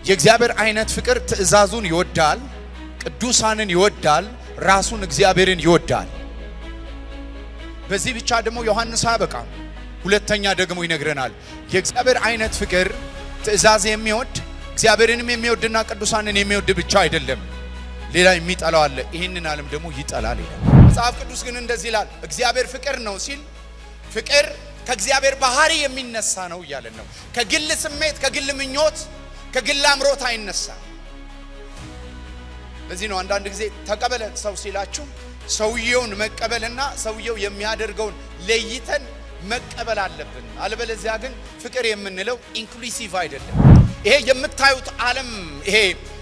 የእግዚአብሔር አይነት ፍቅር ትእዛዙን ይወዳል፣ ቅዱሳንን ይወዳል፣ ራሱን እግዚአብሔርን ይወዳል። በዚህ ብቻ ደግሞ ዮሐንስ አያበቃም። ሁለተኛ ደግሞ ይነግረናል። የእግዚአብሔር አይነት ፍቅር ትእዛዝ የሚወድ እግዚአብሔርንም የሚወድና ቅዱሳንን የሚወድ ብቻ አይደለም፣ ሌላ የሚጠላው አለ። ይህንን ዓለም ደግሞ ይጠላል ይላል መጽሐፍ ቅዱስ። ግን እንደዚህ ይላል፣ እግዚአብሔር ፍቅር ነው ሲል ፍቅር ከእግዚአብሔር ባህሪ የሚነሳ ነው እያለን ነው። ከግል ስሜት፣ ከግል ምኞት፣ ከግል አምሮት አይነሳም። ለዚህ ነው አንዳንድ ጊዜ ተቀበለ ሰው ሲላችሁ ሰውየውን መቀበልና ሰውየው የሚያደርገውን ለይተን መቀበል አለብን። አለበለዚያ ግን ፍቅር የምንለው ኢንክሉሲቭ አይደለም። ይሄ የምታዩት ዓለም ይሄ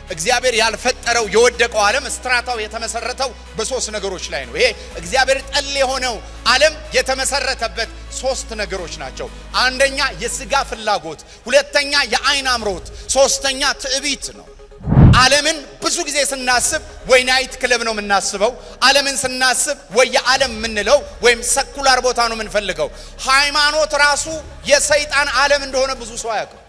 እግዚአብሔር ያልፈጠረው የወደቀው ዓለም ስትራታው የተመሰረተው በሶስት ነገሮች ላይ ነው። ይሄ እግዚአብሔር ጠል የሆነው ዓለም የተመሰረተበት ሶስት ነገሮች ናቸው። አንደኛ የሥጋ ፍላጎት፣ ሁለተኛ የዓይን አምሮት፣ ሶስተኛ ትዕቢት ነው። ዓለምን ብዙ ጊዜ ስናስብ ወይ ናይት ክለብ ነው የምናስበው። ዓለምን ስናስብ ወይ የዓለም የምንለው ወይም ሰኩላር ቦታ ነው የምንፈልገው። ሃይማኖት ራሱ የሰይጣን ዓለም እንደሆነ ብዙ ሰው አያውቅም።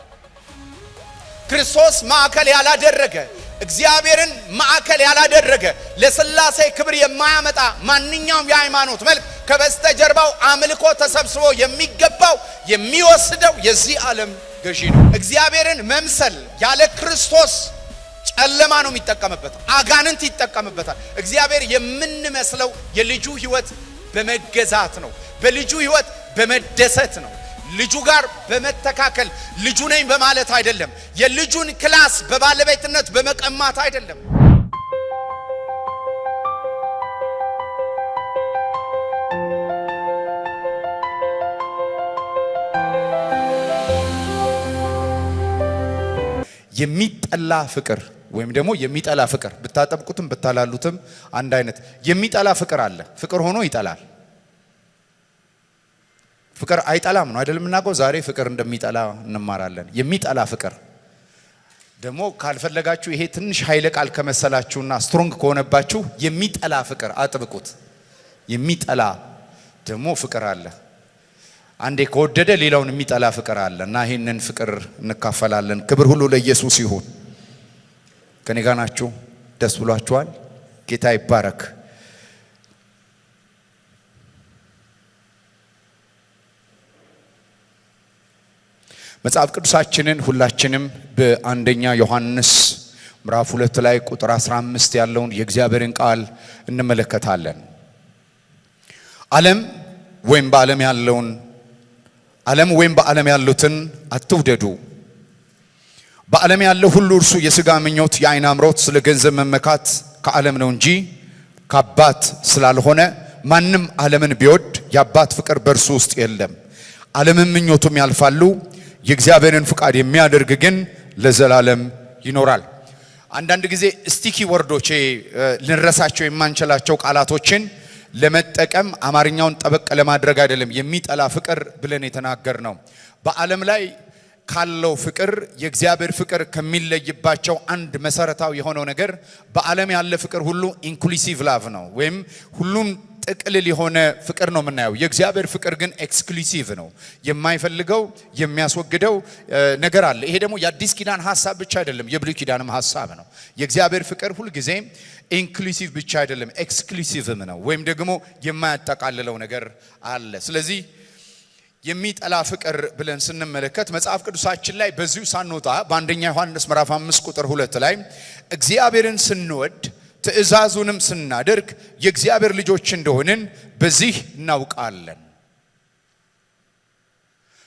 ክርስቶስ ማዕከል ያላደረገ እግዚአብሔርን ማዕከል ያላደረገ ለሥላሴ ክብር የማያመጣ ማንኛውም የሃይማኖት መልክ ከበስተጀርባው አምልኮ ተሰብስቦ የሚገባው የሚወስደው የዚህ ዓለም ገዢ ነው። እግዚአብሔርን መምሰል ያለ ክርስቶስ ጨለማ ነው የሚጠቀምበት፣ አጋንንት ይጠቀምበታል። እግዚአብሔር የምንመስለው የልጁ ሕይወት በመገዛት ነው፣ በልጁ ሕይወት በመደሰት ነው፣ ልጁ ጋር በመተካከል ልጁ ነኝ በማለት አይደለም፣ የልጁን ክላስ በባለቤትነት በመቀማት አይደለም። የሚጠላ ፍቅር ወይም ደግሞ የሚጠላ ፍቅር ብታጠብቁትም ብታላሉትም አንድ አይነት የሚጠላ ፍቅር አለ። ፍቅር ሆኖ ይጠላል። ፍቅር አይጠላም ነው አይደል? የምናውቀው ዛሬ ፍቅር እንደሚጠላ እንማራለን። የሚጠላ ፍቅር ደግሞ ካልፈለጋችሁ ይሄ ትንሽ ኃይለ ቃል ከመሰላችሁና ስትሮንግ ከሆነባችሁ የሚጠላ ፍቅር አጥብቁት። የሚጠላ ደግሞ ፍቅር አለ። አንዴ ከወደደ ሌላውን የሚጠላ ፍቅር አለ እና ይሄንን ፍቅር እንካፈላለን። ክብር ሁሉ ለኢየሱስ ይሁን። ከኔ ጋር ናችሁ? ደስ ብሏችኋል? ጌታ ይባረክ። መጽሐፍ ቅዱሳችንን ሁላችንም በአንደኛ ዮሐንስ ምዕራፍ 2 ላይ ቁጥር 15 ያለውን የእግዚአብሔርን ቃል እንመለከታለን። ዓለም ወይም በዓለም ያሉትን አትውደዱ። በዓለም ያለው ሁሉ እርሱ የሥጋ ምኞት፣ የዓይን አምሮት፣ ስለ ገንዘብ መመካት ከዓለም ነው እንጂ ከአባት ስላልሆነ ማንም ዓለምን ቢወድ የአባት ፍቅር በእርሱ ውስጥ የለም። ዓለምም ምኞቱም ያልፋሉ፣ የእግዚአብሔርን ፍቃድ የሚያደርግ ግን ለዘላለም ይኖራል። አንዳንድ ጊዜ ስቲኪ ወርዶች ልንረሳቸው የማንችላቸው ቃላቶችን ለመጠቀም አማርኛውን ጠበቅ ለማድረግ አይደለም የሚጠላ ፍቅር ብለን የተናገር ነው። በዓለም ላይ ካለው ፍቅር የእግዚአብሔር ፍቅር ከሚለይባቸው አንድ መሰረታዊ የሆነው ነገር በዓለም ያለ ፍቅር ሁሉ ኢንክሉሲቭ ላቭ ነው ወይም ሁሉም ጥቅልል የሆነ ፍቅር ነው የምናየው። የእግዚአብሔር ፍቅር ግን ኤክስክሉሲቭ ነው። የማይፈልገው የሚያስወግደው ነገር አለ። ይሄ ደግሞ የአዲስ ኪዳን ሐሳብ ብቻ አይደለም፣ የብሉይ ኪዳንም ሐሳብ ነው። የእግዚአብሔር ፍቅር ሁሉ ጊዜ ኢንክሉሲቭ ብቻ አይደለም፣ ኤክስክሉሲቭም ነው ወይም ደግሞ የማያጠቃልለው ነገር አለ። ስለዚህ የሚጠላ ፍቅር ብለን ስንመለከት መጽሐፍ ቅዱሳችን ላይ በዚሁ ሳንወጣ በአንደኛ ዮሐንስ ምዕራፍ 5 ቁጥር 2 ላይ እግዚአብሔርን ስንወድ ትእዛዙንም ስናደርግ የእግዚአብሔር ልጆች እንደሆንን በዚህ እናውቃለን።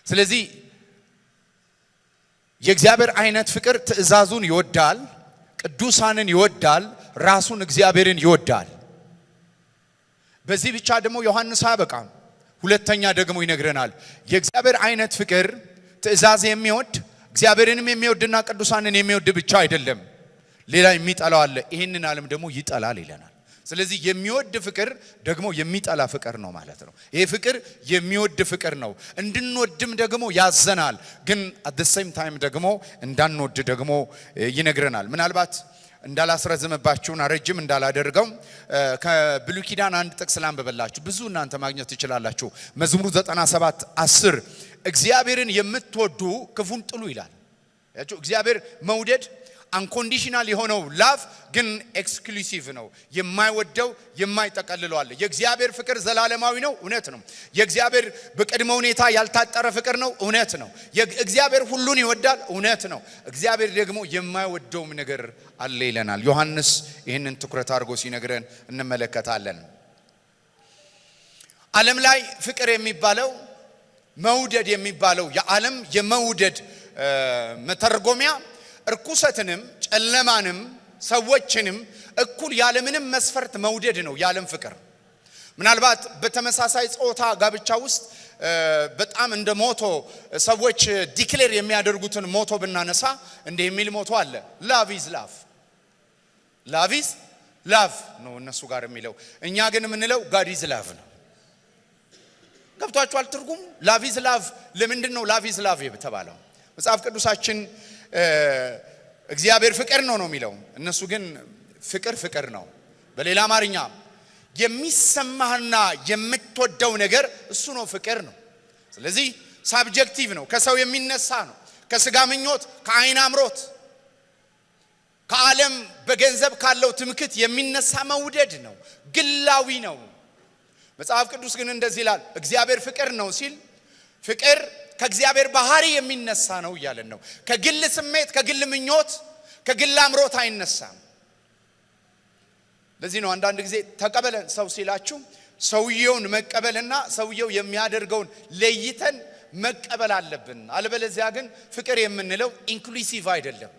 ስለዚህ የእግዚአብሔር አይነት ፍቅር ትእዛዙን ይወዳል፣ ቅዱሳንን ይወዳል፣ ራሱን እግዚአብሔርን ይወዳል። በዚህ ብቻ ደግሞ ዮሐንስ አያበቃም። ሁለተኛ ደግሞ ይነግረናል። የእግዚአብሔር አይነት ፍቅር ትእዛዝ የሚወድ እግዚአብሔርንም የሚወድና ቅዱሳንን የሚወድ ብቻ አይደለም፣ ሌላ የሚጠላው አለ። ይሄንን ዓለም ደግሞ ይጠላል ይለናል። ስለዚህ የሚወድ ፍቅር ደግሞ የሚጠላ ፍቅር ነው ማለት ነው። ይሄ ፍቅር የሚወድ ፍቅር ነው። እንድንወድም ደግሞ ያዘናል፣ ግን at the same time ደግሞ እንዳንወድ ደግሞ ይነግረናል። ምናልባት እንዳላስረዝምባችሁና ረጅም እንዳላደርገው ከብሉይ ኪዳን አንድ ጥቅስ ላንብብላችሁ። ብዙ እናንተ ማግኘት ትችላላችሁ። መዝሙር 97:10 እግዚአብሔርን የምትወዱ ክፉን ጥሉ ይላል። ያችሁ እግዚአብሔር መውደድ አንኮንዲሽናል የሆነው ላቭ ግን ኤክስክሉሲቭ ነው። የማይወደው የማይጠቀልለው አለ። የእግዚአብሔር ፍቅር ዘላለማዊ ነው፣ እውነት ነው። የእግዚአብሔር በቅድመ ሁኔታ ያልታጠረ ፍቅር ነው፣ እውነት ነው። እግዚአብሔር ሁሉን ይወዳል፣ እውነት ነው። እግዚአብሔር ደግሞ የማይወደውም ነገር አለ ይለናል። ዮሐንስ ይህንን ትኩረት አድርጎ ሲነግረን እንመለከታለን። ዓለም ላይ ፍቅር የሚባለው መውደድ የሚባለው የዓለም የመውደድ መተርጎሚያ እርኩሰትንም ጨለማንም ሰዎችንም እኩል ያለምንም መስፈርት መውደድ ነው የዓለም ፍቅር። ምናልባት በተመሳሳይ ጾታ ጋብቻ ውስጥ በጣም እንደ ሞቶ ሰዎች ዲክሌር የሚያደርጉትን ሞቶ ብናነሳ እንደ የሚል ሞቶ አለ። ላቭ ኢዝ ላቭ፣ ላቭ ኢዝ ላቭ ነው እነሱ ጋር የሚለው። እኛ ግን የምንለው ጋድ ኢዝ ላቭ ነው። ገብቷችኋል ትርጉሙ? ላቭ ኢዝ ላቭ። ለምንድን ነው ላቭ ኢዝ ላቭ የተባለው? መጽሐፍ ቅዱሳችን እግዚአብሔር ፍቅር ነው የሚለው፣ እነሱ ግን ፍቅር ፍቅር ነው። በሌላ አማርኛ የሚሰማህና የምትወደው ነገር እሱ ነው ፍቅር ነው። ስለዚህ ሳብጀክቲቭ ነው፣ ከሰው የሚነሳ ነው፣ ከስጋ ምኞት፣ ከአይን አምሮት፣ ከዓለም በገንዘብ ካለው ትምክት የሚነሳ መውደድ ነው፣ ግላዊ ነው። መጽሐፍ ቅዱስ ግን እንደዚህ ይላል፣ እግዚአብሔር ፍቅር ነው ሲል ፍቅር ከእግዚአብሔር ባህሪ የሚነሳ ነው እያለን ነው። ከግል ስሜት፣ ከግል ምኞት፣ ከግል አምሮት አይነሳም። ለዚህ ነው አንዳንድ ጊዜ ተቀበለን ሰው ሲላችሁ ሰውየውን መቀበልና ሰውየው የሚያደርገውን ለይተን መቀበል አለብን። አለበለዚያ ግን ፍቅር የምንለው ኢንክሉሲቭ አይደለም።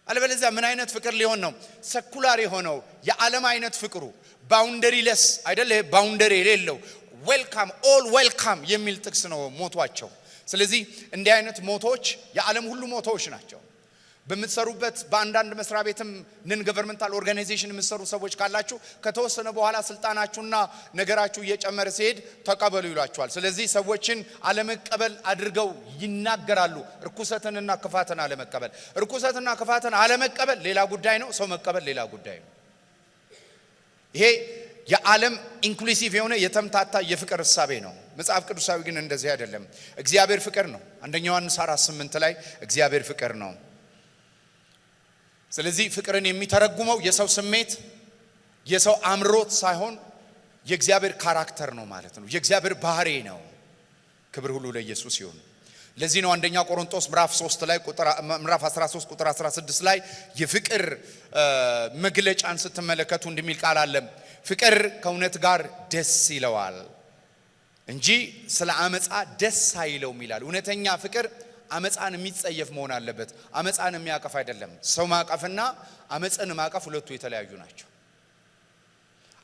አለበለዚያ ምን አይነት ፍቅር ሊሆን ነው? ሰኩላር የሆነው የዓለም አይነት ፍቅሩ ባውንደሪ ለስ አይደለ? ባውንደሪ የሌለው ዌልካም ኦል ዌልካም የሚል ጥቅስ ነው ሞቷቸው። ስለዚህ እንዲህ አይነት ሞቶች የዓለም ሁሉ ሞቶች ናቸው። በምትሰሩበት በአንዳንድ መስሪያ ቤትም ነን ገቨርንመንታል ኦርጋናይዜሽን የምትሰሩ ሰዎች ካላችሁ ከተወሰነ በኋላ ስልጣናችሁና ነገራችሁ እየጨመረ ሲሄድ ተቀበሉ ይሏችኋል። ስለዚህ ሰዎችን አለመቀበል አድርገው ይናገራሉ። ርኩሰትንና ክፋትን አለመቀበል፣ ርኩሰትና ክፋትን አለመቀበል ሌላ ጉዳይ ነው፣ ሰው መቀበል ሌላ ጉዳይ ነው። ይሄ የዓለም ኢንክሉሲቭ የሆነ የተምታታ የፍቅር ሐሳቤ ነው። መጽሐፍ ቅዱሳዊ ግን እንደዚህ አይደለም። እግዚአብሔር ፍቅር ነው። አንደኛ ዮሐንስ 4:8 ላይ እግዚአብሔር ፍቅር ነው። ስለዚህ ፍቅርን የሚተረጉመው የሰው ስሜት የሰው አምሮት ሳይሆን የእግዚአብሔር ካራክተር ነው ማለት ነው። የእግዚአብሔር ባህሪ ነው። ክብር ሁሉ ለኢየሱስ ይሁን። ለዚህ ነው አንደኛ ቆሮንቶስ ምዕራፍ 3 ላይ ምዕራፍ 13 ቁጥር 16 ላይ የፍቅር መግለጫን ስትመለከቱ እንደሚል ቃል አለ። ፍቅር ከእውነት ጋር ደስ ይለዋል እንጂ ስለ አመጻ ደስ አይለውም ይላል። እውነተኛ ፍቅር አመጻን የሚጸየፍ መሆን አለበት። አመጻን የሚያቀፍ አይደለም። ሰው ማቀፍና አመጽን ማቀፍ ሁለቱ የተለያዩ ናቸው።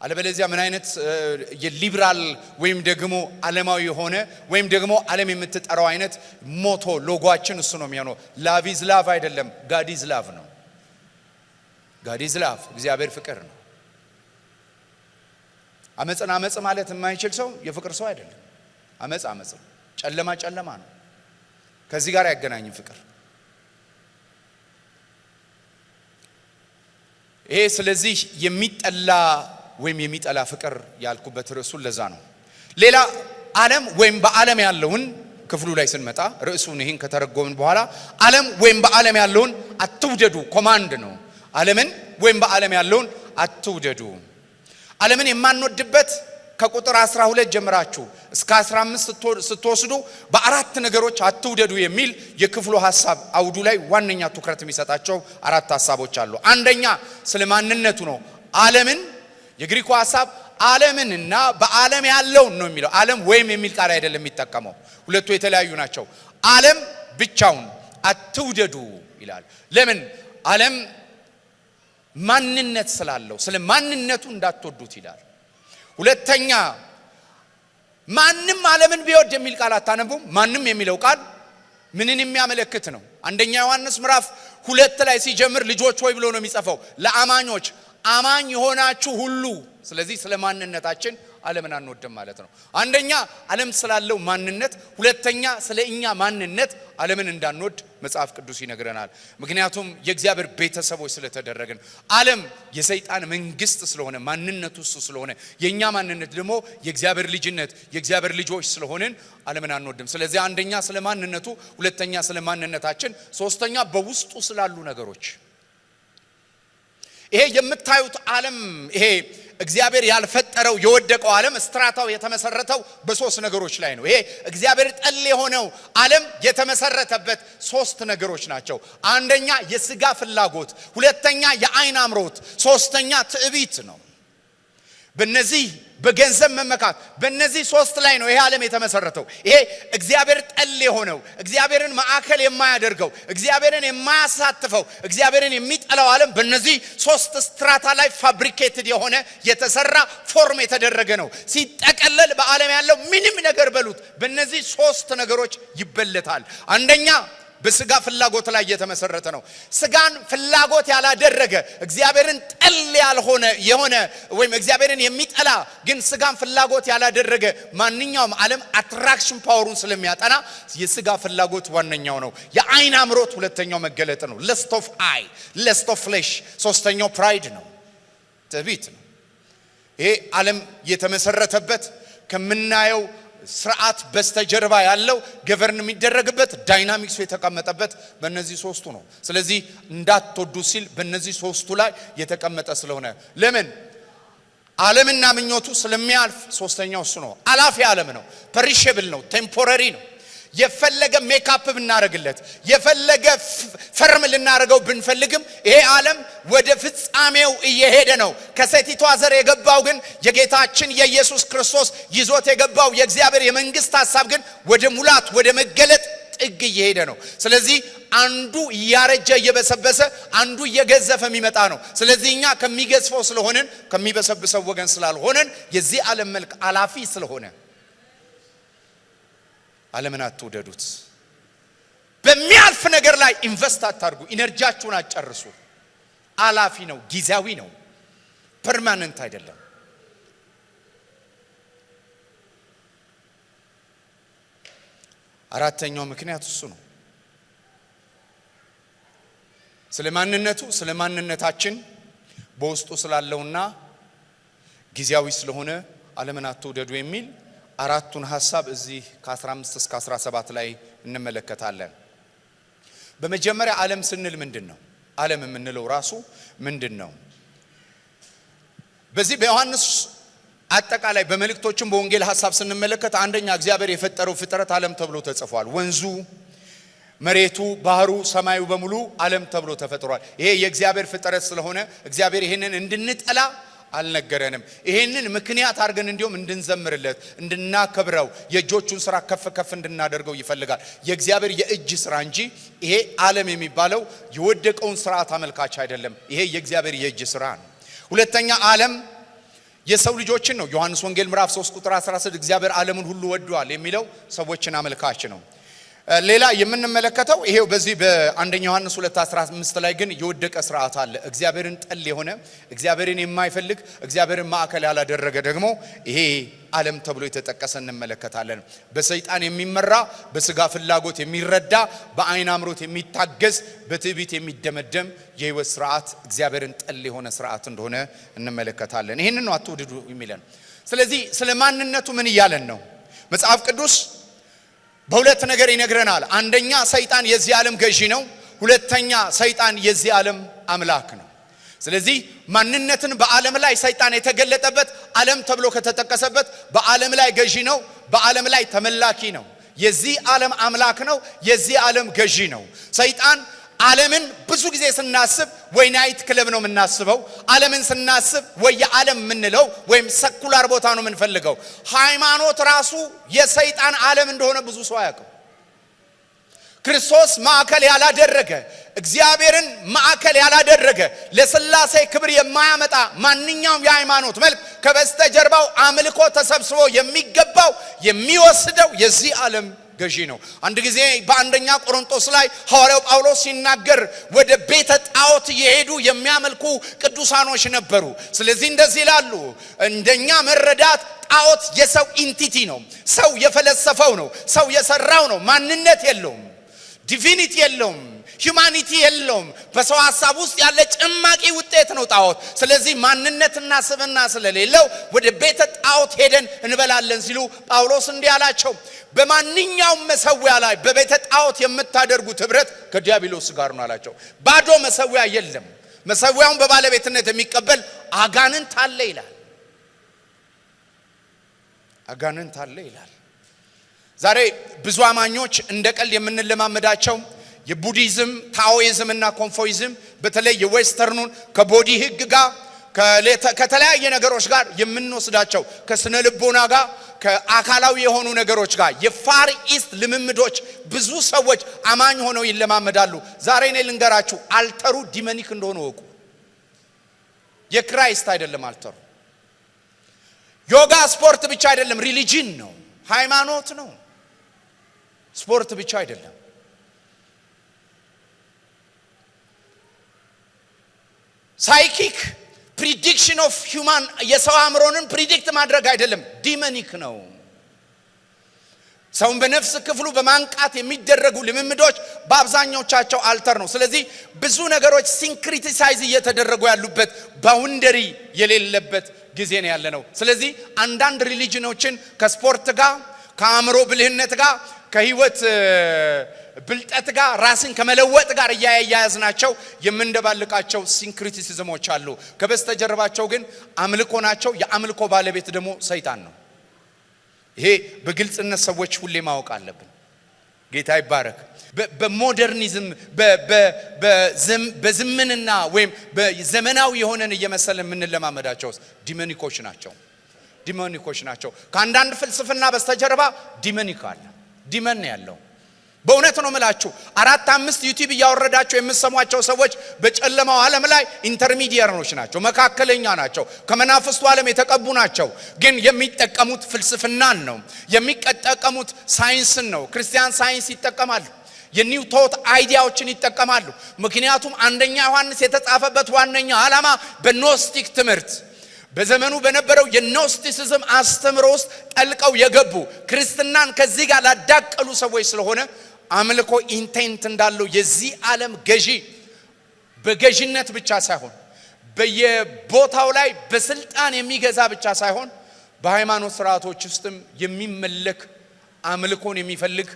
አለበለዚያ ምን አይነት የሊበራል ወይም ደግሞ ዓለማዊ የሆነ ወይም ደግሞ ዓለም የምትጠራው አይነት ሞቶ ሎጓችን እሱ ነው የሚሆነው። ላቭ ኢዝ ላቭ አይደለም፣ ጋድ ኢዝ ላቭ ነው። ጋድ ኢዝ ላቭ፣ እግዚአብሔር ፍቅር ነው። አመጽን አመጽ ማለት የማይችል ሰው የፍቅር ሰው አይደለም። አመጽ አመጽ ነው፣ ጨለማ ጨለማ ነው። ከዚህ ጋር ያገናኝም ፍቅር ይሄ። ስለዚህ የሚጠላ ወይም የሚጠላ ፍቅር ያልኩበት ርዕሱን ለዛ ነው። ሌላ ዓለም ወይም በዓለም ያለውን ክፍሉ ላይ ስንመጣ ርዕሱን ይሄን ከተረጎምን በኋላ ዓለም ወይም በዓለም ያለውን አትውደዱ ኮማንድ ነው። ዓለምን ወይም በዓለም ያለውን አትውደዱ። ዓለምን የማንወድበት ከቁጥር 12 ጀምራችሁ እስከ 15 ስትወስዱ በአራት ነገሮች አትውደዱ የሚል የክፍሉ ሐሳብ አውዱ ላይ ዋነኛ ትኩረት የሚሰጣቸው አራት ሐሳቦች አሉ። አንደኛ ስለ ማንነቱ ነው። ዓለምን የግሪኩ ሐሳብ ዓለምንና በዓለም ያለውን ነው የሚለው። ዓለም ወይም የሚል ቃል አይደለም የሚጠቀመው፣ ሁለቱ የተለያዩ ናቸው። ዓለም ብቻውን አትውደዱ ይላል። ለምን? ዓለም ማንነት ስላለው ስለ ማንነቱ እንዳትወዱት ይላል። ሁለተኛ ማንም ዓለምን ቢወድ የሚል ቃል አታነቡም? ማንም የሚለው ቃል ምንን የሚያመለክት ነው? አንደኛ ዮሐንስ ምዕራፍ 2 ላይ ሲጀምር ልጆች ሆይ ብሎ ነው የሚጽፈው ለአማኞች፣ አማኝ የሆናችሁ ሁሉ። ስለዚህ ስለ ማንነታችን ዓለምን አንወድም ማለት ነው። አንደኛ ዓለም ስላለው ማንነት፣ ሁለተኛ ስለኛ ማንነት ዓለምን እንዳንወድ መጽሐፍ ቅዱስ ይነግረናል። ምክንያቱም የእግዚአብሔር ቤተሰቦች ስለተደረግን። ዓለም የሰይጣን መንግስት ስለሆነ ማንነቱ እሱ ስለሆነ የኛ ማንነት ደግሞ የእግዚአብሔር ልጅነት የእግዚአብሔር ልጆች ስለሆነን ዓለምን አንወድም። ስለዚህ አንደኛ ስለ ማንነቱ፣ ሁለተኛ ስለ ማንነታችን፣ ሶስተኛ በውስጡ ስላሉ ነገሮች። ይሄ የምታዩት ዓለም ይሄ እግዚአብሔር ያልፈጠረው የወደቀው ዓለም ስትራታው የተመሰረተው በሶስት ነገሮች ላይ ነው። ይሄ እግዚአብሔር ጠል የሆነው ዓለም የተመሰረተበት ሶስት ነገሮች ናቸው። አንደኛ የሥጋ ፍላጎት፣ ሁለተኛ የዓይን አምሮት፣ ሶስተኛ ትዕቢት ነው። በእነዚህ በገንዘብ መመካት በእነዚህ ሶስት ላይ ነው ይሄ ዓለም የተመሰረተው። ይሄ እግዚአብሔር ጠል የሆነው እግዚአብሔርን ማዕከል የማያደርገው እግዚአብሔርን የማያሳትፈው እግዚአብሔርን የሚጠላው ዓለም በእነዚህ ሶስት ስትራታ ላይ ፋብሪኬትድ የሆነ የተሰራ ፎርም የተደረገ ነው። ሲጠቀለል በዓለም ያለው ምንም ነገር በሉት በእነዚህ ሶስት ነገሮች ይበለታል። አንደኛ በሥጋ ፍላጎት ላይ የተመሰረተ ነው። ሥጋን ፍላጎት ያላደረገ እግዚአብሔርን ጠል ያልሆነ የሆነ ወይም እግዚአብሔርን የሚጠላ ግን ሥጋን ፍላጎት ያላደረገ ማንኛውም ዓለም አትራክሽን ፓወሩን ስለሚያጠና የሥጋ ፍላጎት ዋነኛው ነው። የዓይን አምሮት ሁለተኛው መገለጥ ነው። ለስት ኦፍ አይ፣ ለስት ኦፍ ፍሌሽ ሶስተኛው ፕራይድ ነው፣ ትዕቢት ነው። ይሄ ዓለም የተመሰረተበት ከምናየው ስርዓት በስተጀርባ ያለው ገቨርን የሚደረግበት ዳይናሚክሱ የተቀመጠበት በእነዚህ ሶስቱ ነው። ስለዚህ እንዳትወዱ ሲል በእነዚህ ሶስቱ ላይ የተቀመጠ ስለሆነ ለምን ዓለምና ምኞቱ ስለሚያልፍ ሶስተኛው እሱ ነው። አላፊ ዓለም ነው፣ ፐሪሼብል ነው፣ ቴምፖራሪ ነው። የፈለገ ሜካፕ ብናረግለት የፈለገ ፈርም ልናረገው ብንፈልግም ይሄ ዓለም ወደ ፍጻሜው እየሄደ ነው። ከሴቲቷ ዘር የገባው ግን የጌታችን የኢየሱስ ክርስቶስ ይዞት የገባው የእግዚአብሔር የመንግስት ሐሳብ ግን ወደ ሙላት ወደ መገለጥ ጥግ እየሄደ ነው። ስለዚህ አንዱ እያረጀ እየበሰበሰ አንዱ እየገዘፈ የሚመጣ ነው። ስለዚህ እኛ ከሚገዝፈው ስለሆነን ከሚበሰብሰው ወገን ስላልሆነን የዚህ ዓለም መልክ አላፊ ስለሆነ ዓለምን አትውደዱት። በሚያልፍ ነገር ላይ ኢንቨስት አታርጉ። ኢነርጂያችሁን አጨርሱ። አላፊ ነው፣ ጊዜያዊ ነው፣ ፐርማነንት አይደለም። አራተኛው ምክንያት እሱ ነው። ስለ ማንነታችን በውስጡ ስላለውና ጊዜያዊ ስለሆነ ዓለምን አትውደዱ የሚል አራቱን ሐሳብ እዚህ ከ15 እስከ 17 ላይ እንመለከታለን። በመጀመሪያ ዓለም ስንል ምንድነው? ዓለም የምንለው ራሱ ምንድነው? በዚህ በዮሐንስ አጠቃላይ በመልእክቶችም በወንጌል ሐሳብ ስንመለከት አንደኛ እግዚአብሔር የፈጠረው ፍጥረት ዓለም ተብሎ ተጽፏል። ወንዙ፣ መሬቱ፣ ባህሩ፣ ሰማዩ በሙሉ ዓለም ተብሎ ተፈጥሯል። ይሄ የእግዚአብሔር ፍጥረት ስለሆነ እግዚአብሔር ይሄንን እንድንጠላ አልነገረንም። ይሄንን ምክንያት አድርገን እንዲሁም እንድንዘምርለት እንድናከብረው የእጆቹን ስራ ከፍ ከፍ እንድናደርገው ይፈልጋል። የእግዚአብሔር የእጅ ስራ እንጂ ይሄ ዓለም የሚባለው የወደቀውን ስርዓት አመልካች አይደለም። ይሄ የእግዚአብሔር የእጅ ስራ ነው። ሁለተኛ ዓለም የሰው ልጆችን ነው። ዮሐንስ ወንጌል ምዕራፍ 3 ቁጥር 16 እግዚአብሔር ዓለምን ሁሉ ወዷል የሚለው ሰዎችን አመልካች ነው። ሌላ የምንመለከተው ይሄው በዚህ በአንደኛ ዮሐንስ 2:15 ላይ ግን የወደቀ ስርዓት አለ። እግዚአብሔርን ጠል የሆነ እግዚአብሔርን የማይፈልግ እግዚአብሔርን ማዕከል ያላደረገ ደግሞ ይሄ ዓለም ተብሎ የተጠቀሰ እንመለከታለን። በሰይጣን የሚመራ በስጋ ፍላጎት የሚረዳ በዓይን አምሮት የሚታገዝ በትዕቢት የሚደመደም የህይወት ስርዓት እግዚአብሔርን ጠል የሆነ ስርዓት እንደሆነ እንመለከታለን። ይሄንን ነው አትውደዱ የሚለን። ስለዚህ ስለ ማንነቱ ምን እያለን ነው? መጽሐፍ ቅዱስ በሁለት ነገር ይነግረናል። አንደኛ ሰይጣን የዚህ ዓለም ገዢ ነው። ሁለተኛ ሰይጣን የዚህ ዓለም አምላክ ነው። ስለዚህ ማንነትን በዓለም ላይ ሰይጣን የተገለጠበት ዓለም ተብሎ ከተጠቀሰበት በዓለም ላይ ገዢ ነው፣ በዓለም ላይ ተመላኪ ነው። የዚህ ዓለም አምላክ ነው፣ የዚህ ዓለም ገዢ ነው። ሰይጣን ዓለምን ብዙ ጊዜ ስናስብ ወይ ናይት ክለብ ነው የምናስበው። ዓለምን ስናስብ ወይ የዓለም የምንለው ወይም ሰኩላር ቦታ ነው የምንፈልገው። ሃይማኖት ራሱ የሰይጣን ዓለም እንደሆነ ብዙ ሰው አያውቅም። ክርስቶስ ማዕከል ያላደረገ እግዚአብሔርን ማዕከል ያላደረገ ለሥላሴ ክብር የማያመጣ ማንኛውም የሃይማኖት መልክ ከበስተጀርባው አምልኮ ተሰብስቦ የሚገባው የሚወስደው የዚህ ዓለም ገዢ ነው። አንድ ጊዜ በአንደኛ ቆሮንቶስ ላይ ሐዋርያው ጳውሎስ ሲናገር ወደ ቤተ ጣዖት የሄዱ የሚያመልኩ ቅዱሳኖች ነበሩ። ስለዚህ እንደዚህ ይላሉ፣ እንደኛ መረዳት ጣዖት የሰው ኢንቲቲ ነው፣ ሰው የፈለሰፈው ነው፣ ሰው የሰራው ነው። ማንነት የለውም፣ ዲቪኒቲ የለውም፣ ሂዩማኒቲ የለውም። በሰው ሐሳብ ውስጥ ያለ ጭማቂ ውጤት ነው ጣዖት። ስለዚህ ማንነትና ስብዕና ስለሌለው ወደ ቤተ ጣዖት ሄደን እንበላለን ሲሉ ጳውሎስ እንዲህ አላቸው፣ በማንኛውም መሰዊያ ላይ በቤተ ጣዖት የምታደርጉት ህብረት ከዲያብሎስ ጋር ነው አላቸው። ባዶ መሰዊያ የለም። መሰዊያውን በባለቤትነት የሚቀበል አጋንንት አለ ይላል። አጋንንት አለ ይላል። ዛሬ ብዙ አማኞች እንደ ቀልድ የምንለማመዳቸው የቡዲዝም ታኦይዝም እና ኮንፎይዝም በተለይ የዌስተርኑን ከቦዲ ህግ ጋር ከተለያየ ነገሮች ጋር የምንወስዳቸው ከስነ ልቦና ጋር ከአካላዊ የሆኑ ነገሮች ጋር የፋር ኢስት ልምምዶች ብዙ ሰዎች አማኝ ሆነው ይለማመዳሉ። ዛሬ እኔ ልንገራችሁ አልተሩ ዲመኒክ እንደሆነ ወቁ። የክራይስት አይደለም አልተሩ። ዮጋ ስፖርት ብቻ አይደለም፣ ሪሊጂን ነው፣ ሃይማኖት ነው። ስፖርት ብቻ አይደለም። ሳይኪክ ፕሪዲክሽን ኦፍ ሂውማን የሰው አእምሮንን ፕሪዲክት ማድረግ አይደለም፣ ዲመኒክ ነው። ሰውን በነፍስ ክፍሉ በማንቃት የሚደረጉ ልምምዶች በአብዛኞቻቸው አልተር ነው። ስለዚህ ብዙ ነገሮች ሲንክሪቲሳይዝ እየተደረጉ ያሉበት ባውንደሪ የሌለበት ጊዜ ነው ያለነው። ስለዚህ አንዳንድ ሪሊጅኖችን ከስፖርት ጋር ከአእምሮ ብልህነት ጋር ከህይወት ብልጠት ጋር ራስን ከመለወጥ ጋር እያያዝናቸው የምንደባልቃቸው ሲንክሪቲሲዝሞች አሉ። ከበስተጀርባቸው ግን አምልኮ ናቸው። የአምልኮ ባለቤት ደግሞ ሰይጣን ነው። ይሄ በግልጽነት ሰዎች ሁሌ ማወቅ አለብን። ጌታ ይባረክ። በሞደርኒዝም በዘመንና ወይም በዘመናዊ የሆነን እየመሰለን የምንለማመዳቸው ዲሞኒኮች ናቸው። ዲሞኒኮች ናቸው። ከአንዳንድ ፍልስፍና በስተጀርባ ዲሞኒክ አለ። ዲመን ያለው በእውነት ነው የምላችሁ። 4-5 ዩቲዩብ እያወረዳቸው የምትሰሟቸው ሰዎች በጨለማው ዓለም ላይ ኢንተርሚዲየሮች ናቸው፣ መካከለኛ ናቸው፣ ከመናፍስቱ ዓለም የተቀቡ ናቸው። ግን የሚጠቀሙት ፍልስፍናን ነው፣ የሚጠቀሙት ሳይንስን ነው። ክርስቲያን ሳይንስ ይጠቀማሉ፣ የኒው ቶት አይዲያዎችን ይጠቀማሉ። ምክንያቱም አንደኛ ዮሐንስ የተጻፈበት ዋነኛ ዓላማ በኖስቲክ ትምህርት በዘመኑ በነበረው የኖስቲሲዝም አስተምሮ ውስጥ ጠልቀው የገቡ ክርስትናን ከዚህ ጋር ላዳቀሉ ሰዎች ስለሆነ አምልኮ ኢንቴንት እንዳለው የዚህ ዓለም ገዢ በገዢነት ብቻ ሳይሆን በየቦታው ላይ በስልጣን የሚገዛ ብቻ ሳይሆን በሃይማኖት ስርዓቶች ውስጥም የሚመለክ አምልኮን የሚፈልግ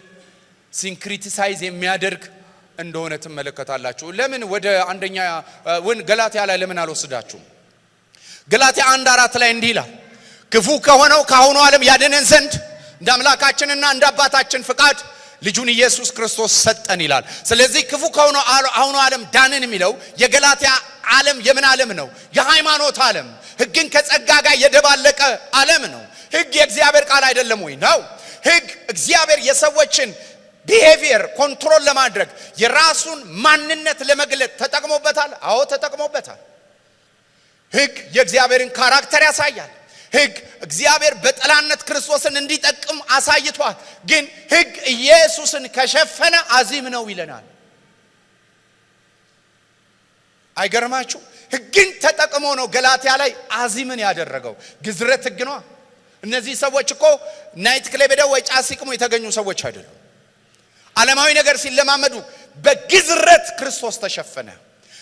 ሲንክሪቲሳይዝ የሚያደርግ እንደሆነ ትመለከታላችሁ። ለምን ወደ አንደኛ ገላትያ ላይ ለምን አልወስዳችሁም? ገላትያ 1:4 ላይ እንዲህ ይላል፣ ክፉ ከሆነው ከአሁኑ ዓለም ያድነን ዘንድ እንደ አምላካችንና እንደ አባታችን ፍቃድ ልጁን ኢየሱስ ክርስቶስ ሰጠን ይላል። ስለዚህ ክፉ ከሆነው አሁኑ ዓለም ዳንን የሚለው የገላትያ ዓለም የምን ዓለም ነው? የሃይማኖት ዓለም፣ ሕግን ከጸጋ ጋር የደባለቀ ዓለም ነው። ሕግ የእግዚአብሔር ቃል አይደለም ወይ? ነው። ሕግ እግዚአብሔር የሰዎችን ቢሄቪየር ኮንትሮል ለማድረግ የራሱን ማንነት ለመግለጥ ተጠቅሞበታል። አዎ ተጠቅሞበታል። ሕግ የእግዚአብሔርን ካራክተር ያሳያል። ሕግ እግዚአብሔር በጠላነት ክርስቶስን እንዲጠቅም አሳይቷል። ግን ሕግ ኢየሱስን ከሸፈነ አዚም ነው ይለናል። አይገርማችሁ? ሕግን ተጠቅሞ ነው ገላትያ ላይ አዚምን ያደረገው። ግዝረት ሕግ ነው። እነዚህ ሰዎች እኮ ናይት ክለብ ሄደው ወይ ጫት ሲቅሙ የተገኙ ሰዎች አይደሉም። ዓለማዊ ነገር ሲለማመዱ በግዝረት ክርስቶስ ተሸፈነ።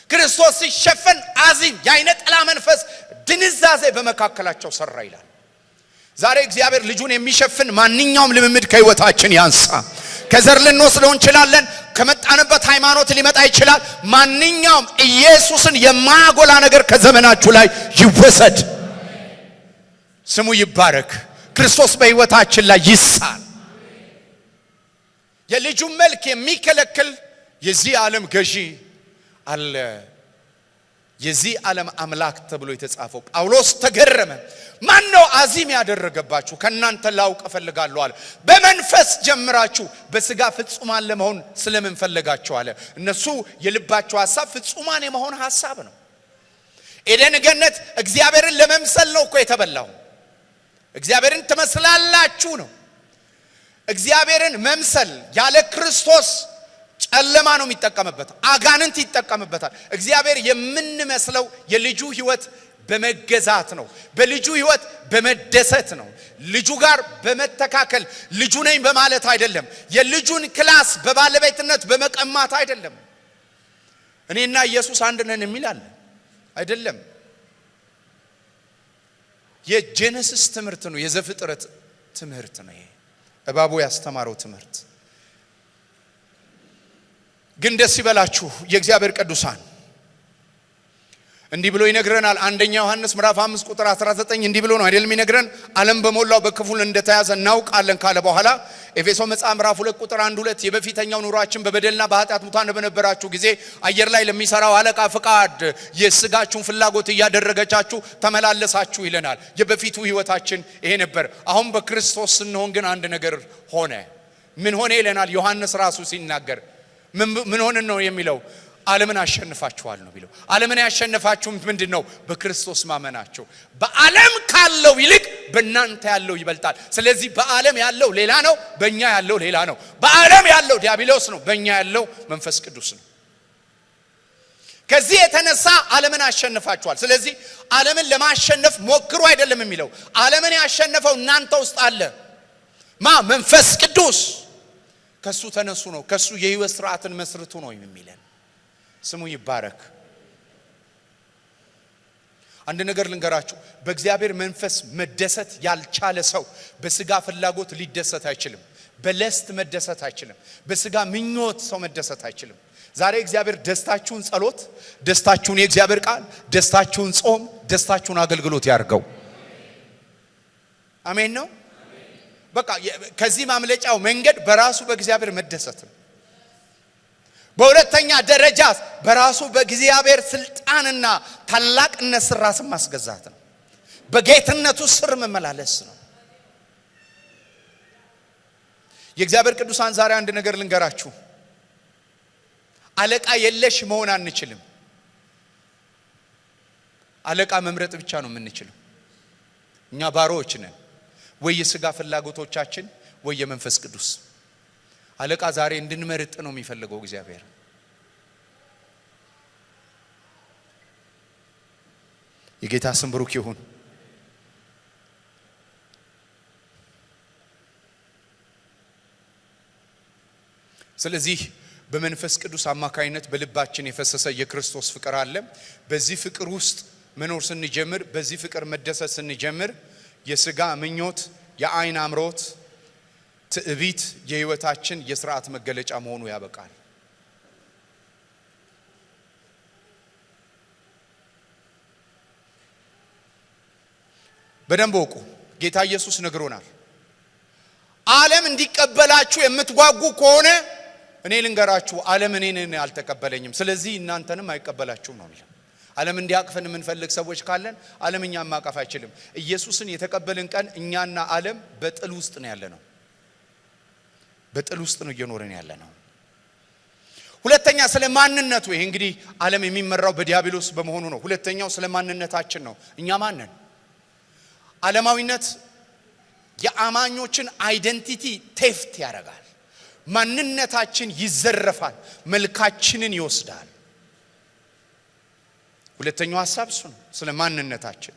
ክርስቶስ ሲሸፈን አዚም የዓይነ ጥላ መንፈስ ድንዛዜ በመካከላቸው ሰራ ይላል። ዛሬ እግዚአብሔር ልጁን የሚሸፍን ማንኛውም ልምምድ ከህይወታችን ያንሳ። ከዘር ልንወስደው እንችላለን፣ ከመጣንበት ሃይማኖት ሊመጣ ይችላል። ማንኛውም ኢየሱስን የማያጎላ ነገር ከዘመናችሁ ላይ ይወሰድ። ስሙ ይባረክ። ክርስቶስ በህይወታችን ላይ ይሳል። የልጁን መልክ የሚከለክል የዚህ ዓለም ገዢ አለ። የዚህ ዓለም አምላክ ተብሎ የተጻፈው ጳውሎስ ተገረመ። ማን ነው አዚም ያደረገባችሁ? ከናንተ ላውቅ እፈልጋለሁ አለ። በመንፈስ ጀምራችሁ በስጋ ፍጹማን ለመሆን ስለምን ፈለጋችሁ አለ። እነሱ የልባቸው ሐሳብ ፍጹማን የመሆን ሐሳብ ነው። ኤደን ገነት እግዚአብሔርን ለመምሰል ነው እኮ የተበላው። እግዚአብሔርን ትመስላላችሁ ነው። እግዚአብሔርን መምሰል ያለ ክርስቶስ ጨለማ ነው የሚጠቀምበት፣ አጋንንት ይጠቀምበታል። እግዚአብሔር የምንመስለው የልጁ ሕይወት በመገዛት ነው፣ በልጁ ሕይወት በመደሰት ነው፣ ልጁ ጋር በመተካከል ልጁ ነኝ በማለት አይደለም፣ የልጁን ክላስ በባለቤትነት በመቀማት አይደለም። እኔና ኢየሱስ አንድ ነን የሚል አለ አይደለም። የጄኔሲስ ትምህርት ነው፣ የዘፍጥረት ትምህርት ነው። ይሄ እባቡ ያስተማረው ትምህርት ግን ደስ ይበላችሁ የእግዚአብሔር ቅዱሳን እንዲህ ብሎ ይነግረናል። አንደኛ ዮሐንስ ምዕራፍ 5 ቁጥር 19 እንዲህ ብሎ ነው አይደለም ይነግረን፣ ዓለም በሞላው በክፉ እንደተያዘ እናውቃለን ካለ በኋላ ኤፌሶ መጽሐፍ ምዕራፍ 2 ቁጥር 1-2 የበፊተኛው ኑሯችን በበደልና በኃጢአት ሙታን በነበራችሁ ጊዜ አየር ላይ ለሚሰራው አለቃ ፍቃድ የሥጋችሁን ፍላጎት እያደረጋችሁ ተመላለሳችሁ ይለናል። የበፊቱ ሕይወታችን ይሄ ነበር። አሁን በክርስቶስ ስንሆን ግን አንድ ነገር ሆነ። ምን ሆነ ይለናል ዮሐንስ ራሱ ሲናገር። ምን ሆነን ነው የሚለው? ዓለምን አሸንፋችኋል ነው የሚለው። ዓለምን ያሸነፋችሁም ምንድነው? በክርስቶስ ማመናችሁ። በዓለም ካለው ይልቅ በእናንተ ያለው ይበልጣል። ስለዚህ በዓለም ያለው ሌላ ነው፣ በእኛ ያለው ሌላ ነው። በዓለም ያለው ዲያብሎስ ነው፣ በእኛ ያለው መንፈስ ቅዱስ ነው። ከዚህ የተነሳ ዓለምን አሸንፋችኋል። ስለዚህ ዓለምን ለማሸነፍ ሞክሩ አይደለም የሚለው። ዓለምን ያሸነፈው እናንተ ውስጥ አለ። መንፈስ ቅዱስ። ከሱ ተነሱ ነው፣ ከሱ የሕይወት ሥርዓትን መስርቱ ነው የሚለን። ስሙ ይባረክ። አንድ ነገር ልንገራችሁ፣ በእግዚአብሔር መንፈስ መደሰት ያልቻለ ሰው በስጋ ፍላጎት ሊደሰት አይችልም። በለስት መደሰት አይችልም። በስጋ ምኞት ሰው መደሰት አይችልም። ዛሬ እግዚአብሔር ደስታችሁን ጸሎት፣ ደስታችሁን የእግዚአብሔር ቃል፣ ደስታችሁን ጾም፣ ደስታችሁን አገልግሎት ያርገው። አሜን ነው። በቃ ከዚህ ማምለጫው መንገድ በራሱ በእግዚአብሔር መደሰት ነው። በሁለተኛ ደረጃ በራሱ በእግዚአብሔር ስልጣንና ታላቅነት ስር ራስን ማስገዛት ነው። በጌትነቱ ስር መመላለስ ነው። የእግዚአብሔር ቅዱሳን ዛሬ አንድ ነገር ልንገራችሁ፣ አለቃ የለሽ መሆን አንችልም። አለቃ መምረጥ ብቻ ነው የምንችለው። እኛ ባሮች ነን፣ ወይ የሥጋ ፍላጎቶቻችን ወይ የመንፈስ ቅዱስ። አለቃ ዛሬ እንድንመርጥ ነው የሚፈልገው እግዚአብሔር። የጌታ ስም ብሩክ ይሁን። ስለዚህ በመንፈስ ቅዱስ አማካይነት በልባችን የፈሰሰ የክርስቶስ ፍቅር አለ። በዚህ ፍቅር ውስጥ መኖር ስንጀምር፣ በዚህ ፍቅር መደሰት ስንጀምር የሥጋ ምኞት፣ የዓይን አምሮት፣ ትዕቢት የሕይወታችን የሥርዓት መገለጫ መሆኑ ያበቃል። በደንብ ወቁ። ጌታ ኢየሱስ ነግሮናል። ዓለም እንዲቀበላችሁ የምትጓጉ ከሆነ እኔ ልንገራችሁ፣ ዓለም እኔን አልተቀበለኝም፣ ስለዚህ እናንተንም አይቀበላችሁም ነው የሚለው። ዓለም እንዲያቅፈን የምንፈልግ ሰዎች ካለን ዓለም እኛን ማቀፍ አይችልም። ኢየሱስን የተቀበልን ቀን እኛና ዓለም በጥል ውስጥ ነው ያለነው። በጥል ውስጥ ነው እየኖርን ያለነው። ሁለተኛ ስለ ማንነቱ፣ ይሄ እንግዲህ ዓለም የሚመራው በዲያብሎስ በመሆኑ ነው። ሁለተኛው ስለ ማንነታችን ነው። እኛ ማን ነን? ዓለማዊነት የአማኞችን አይደንቲቲ ቴፍት ያደርጋል። ማንነታችን ይዘረፋል፣ መልካችንን ይወስዳል። ሁለተኛው ሐሳብ እሱ ነው፣ ስለ ማንነታችን።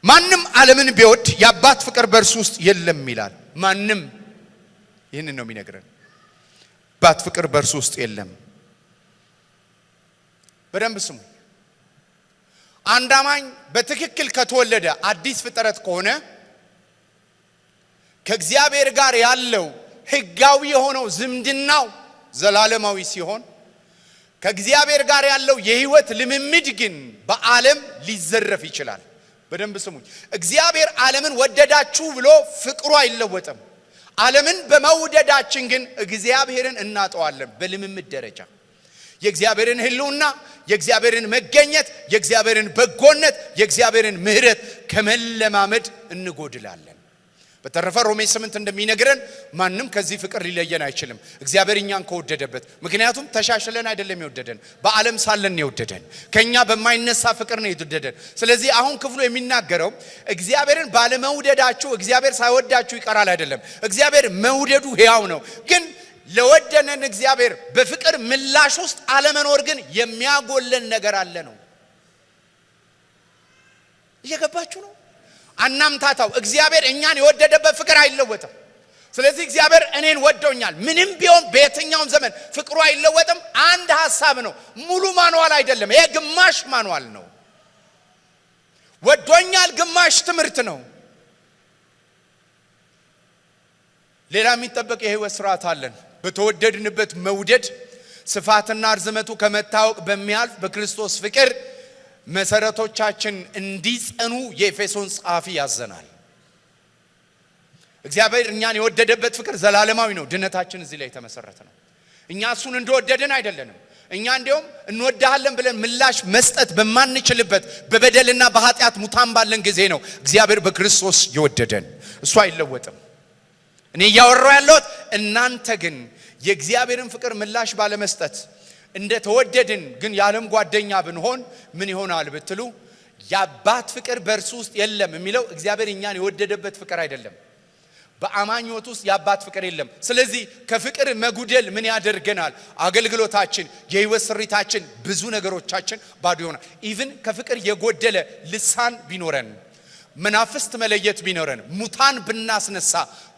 ማንም ዓለምን ቢወድ የአባት ፍቅር በእርሱ ውስጥ የለም ይላል። ማንም ይህንን ነው የሚነግረን። አባት ፍቅር በእርሱ ውስጥ የለም። በደንብ ስሙ። አንድ አማኝ በትክክል ከተወለደ አዲስ ፍጥረት ከሆነ ከእግዚአብሔር ጋር ያለው ሕጋዊ የሆነው ዝምድናው ዘላለማዊ ሲሆን ከእግዚአብሔር ጋር ያለው የሕይወት ልምምድ ግን በዓለም ሊዘረፍ ይችላል። በደንብ ስሙኝ። እግዚአብሔር ዓለምን ወደዳችሁ ብሎ ፍቅሩ አይለወጥም። ዓለምን በመውደዳችን ግን እግዚአብሔርን እናጠዋለን። በልምምድ ደረጃ የእግዚአብሔርን ሕልውና፣ የእግዚአብሔርን መገኘት፣ የእግዚአብሔርን በጎነት፣ የእግዚአብሔርን ምሕረት ከመለማመድ እንጎድላለን። በተረፈ ሮሜ 8 እንደሚነግረን ማንም ከዚህ ፍቅር ሊለየን አይችልም እግዚአብሔር እኛን ከወደደበት ምክንያቱም ተሻሽለን አይደለም የወደደን በዓለም ሳለን የወደደን ከኛ በማይነሳ ፍቅር ነው የወደደን ስለዚህ አሁን ክፍሉ የሚናገረው እግዚአብሔርን ባለመውደዳችሁ እግዚአብሔር ሳይወዳችሁ ይቀራል አይደለም እግዚአብሔር መውደዱ ሕያው ነው ግን ለወደነን እግዚአብሔር በፍቅር ምላሽ ውስጥ አለመኖር ግን የሚያጎለን ነገር አለ ነው እየገባችሁ ነው አናምታታው እግዚአብሔር እኛን የወደደበት ፍቅር አይለወጥም ስለዚህ እግዚአብሔር እኔን ወዶኛል ምንም ቢሆን በየትኛውም ዘመን ፍቅሩ አይለወጥም አንድ ሐሳብ ነው ሙሉ ማኑዋል አይደለም ይሄ ግማሽ ማኑዋል ነው ወዶኛል ግማሽ ትምህርት ነው ሌላ የሚጠበቅ የህይወት ስርዓት አለን በተወደድንበት መውደድ ስፋትና ርዝመቱ ከመታወቅ በሚያልፍ በክርስቶስ ፍቅር መሰረቶቻችን እንዲጸኑ የኤፌሶን ጻፊ ያዘናል እግዚአብሔር እኛን የወደደበት ፍቅር ዘላለማዊ ነው ድነታችን እዚህ ላይ ተመሰረተ ነው እኛ እሱን እንደወደድን አይደለንም እኛ እንደውም እንወዳለን ብለን ምላሽ መስጠት በማንችልበት በበደልና በኃጢአት ሙታን ባለን ጊዜ ነው እግዚአብሔር በክርስቶስ የወደደን እሱ አይለወጥም እኔ ያወራው ያለሁት እናንተ ግን የእግዚአብሔርን ፍቅር ምላሽ ባለመስጠት እንደ ተወደድን ግን ያለም ጓደኛ ብንሆን ምን ይሆናል ብትሉ ያባት ፍቅር በእርሱ ውስጥ የለም የሚለው እግዚአብሔር እኛን የወደደበት ፍቅር አይደለም በአማኞት ውስጥ ያባት ፍቅር የለም ስለዚህ ከፍቅር መጉደል ምን ያደርገናል አገልግሎታችን የህይወት ስሪታችን ብዙ ነገሮቻችን ባዶ ይሆናል ኢቭን ከፍቅር የጎደለ ልሳን ቢኖረን መናፍስት መለየት ቢኖረን ሙታን ብናስነሳ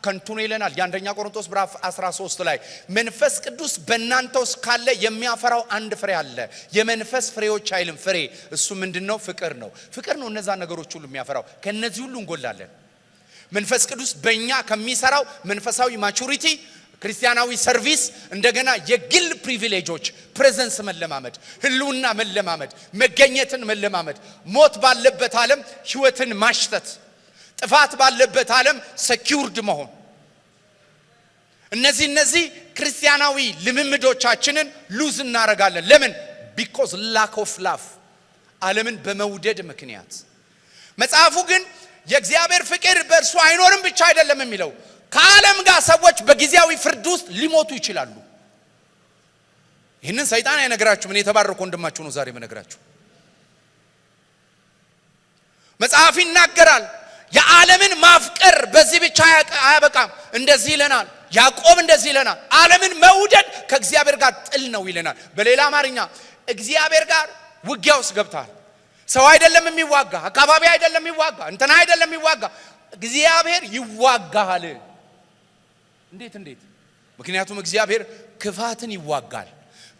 ከንቱ ነው ይለናል የአንደኛ ቆሮንቶስ ምዕራፍ 13 ላይ መንፈስ ቅዱስ በእናንተ ውስጥ ካለ የሚያፈራው አንድ ፍሬ አለ የመንፈስ ፍሬዎች አይልም ፍሬ እሱ ምንድነው ፍቅር ነው እነዛ ነገሮች ሁሉ የሚያፈራው ከነዚህ ሁሉ እንጎላለን መንፈስ ቅዱስ በእኛ ከሚሰራው መንፈሳዊ ማቹሪቲ ክርስቲያናዊ ሰርቪስ እንደገና የግል ፕሪቪሌጆች ፕሬዘንስ መለማመድ ህልውና መለማመድ መገኘትን መለማመድ ሞት ባለበት ዓለም ህይወትን ማሽተት ጥፋት ባለበት ዓለም ሴኩርድ መሆን እነዚህ ክርስቲያናዊ ልምምዶቻችንን ሉዝ እናረጋለን ለምን because lack of love ዓለምን በመውደድ ምክንያት መጽሐፉ ግን የእግዚአብሔር ፍቅር በእርሱ አይኖርም ብቻ አይደለም የሚለው ከዓለም ጋር ሰዎች በጊዜያዊ ፍርድ ውስጥ ሊሞቱ ይችላሉ ይህንን ሰይጣን አይነግራችሁ ምን የተባረከ ወንድማችሁ ነው ዛሬ መነግራችሁ መጽሐፍ ይናገራል የዓለምን ማፍቀር በዚህ ብቻ አያበቃም እንደዚህ ይለናል ያዕቆብ እንደዚህ ይለናል ዓለምን መውደድ ከእግዚአብሔር ጋር ጥል ነው ይለናል በሌላ አማርኛ እግዚአብሔር ጋር ውጊያ ውስጥ ገብታል ሰው አይደለም የሚዋጋ አካባቢ አይደለም የሚዋጋ እንትና አይደለም የሚዋጋ እግዚአብሔር ይዋጋሃል እንዴት ምክንያቱም እግዚአብሔር ክፋትን ይዋጋል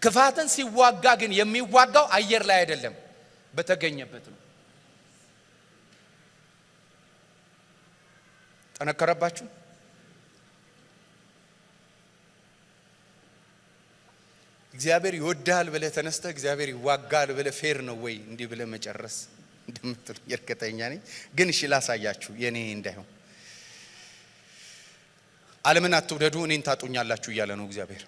ክፋትን ሲዋጋ ግን የሚዋጋው አየር ላይ አይደለም በተገኘበት ነው ተነከረባችሁ እግዚአብሔር ይወዳል ብለ ተነስተ እግዚአብሔር ይዋጋል ብለ ፌር ነው ወይ እንዲህ ብለ መጨረስ እንደምትል እርግጠኛ ነኝ ግን እሺ ላሳያችሁ የኔ እንዳይሆን ዓለምን አትውደዱ እኔን ታጡኛላችሁ እያለ ነው እግዚአብሔር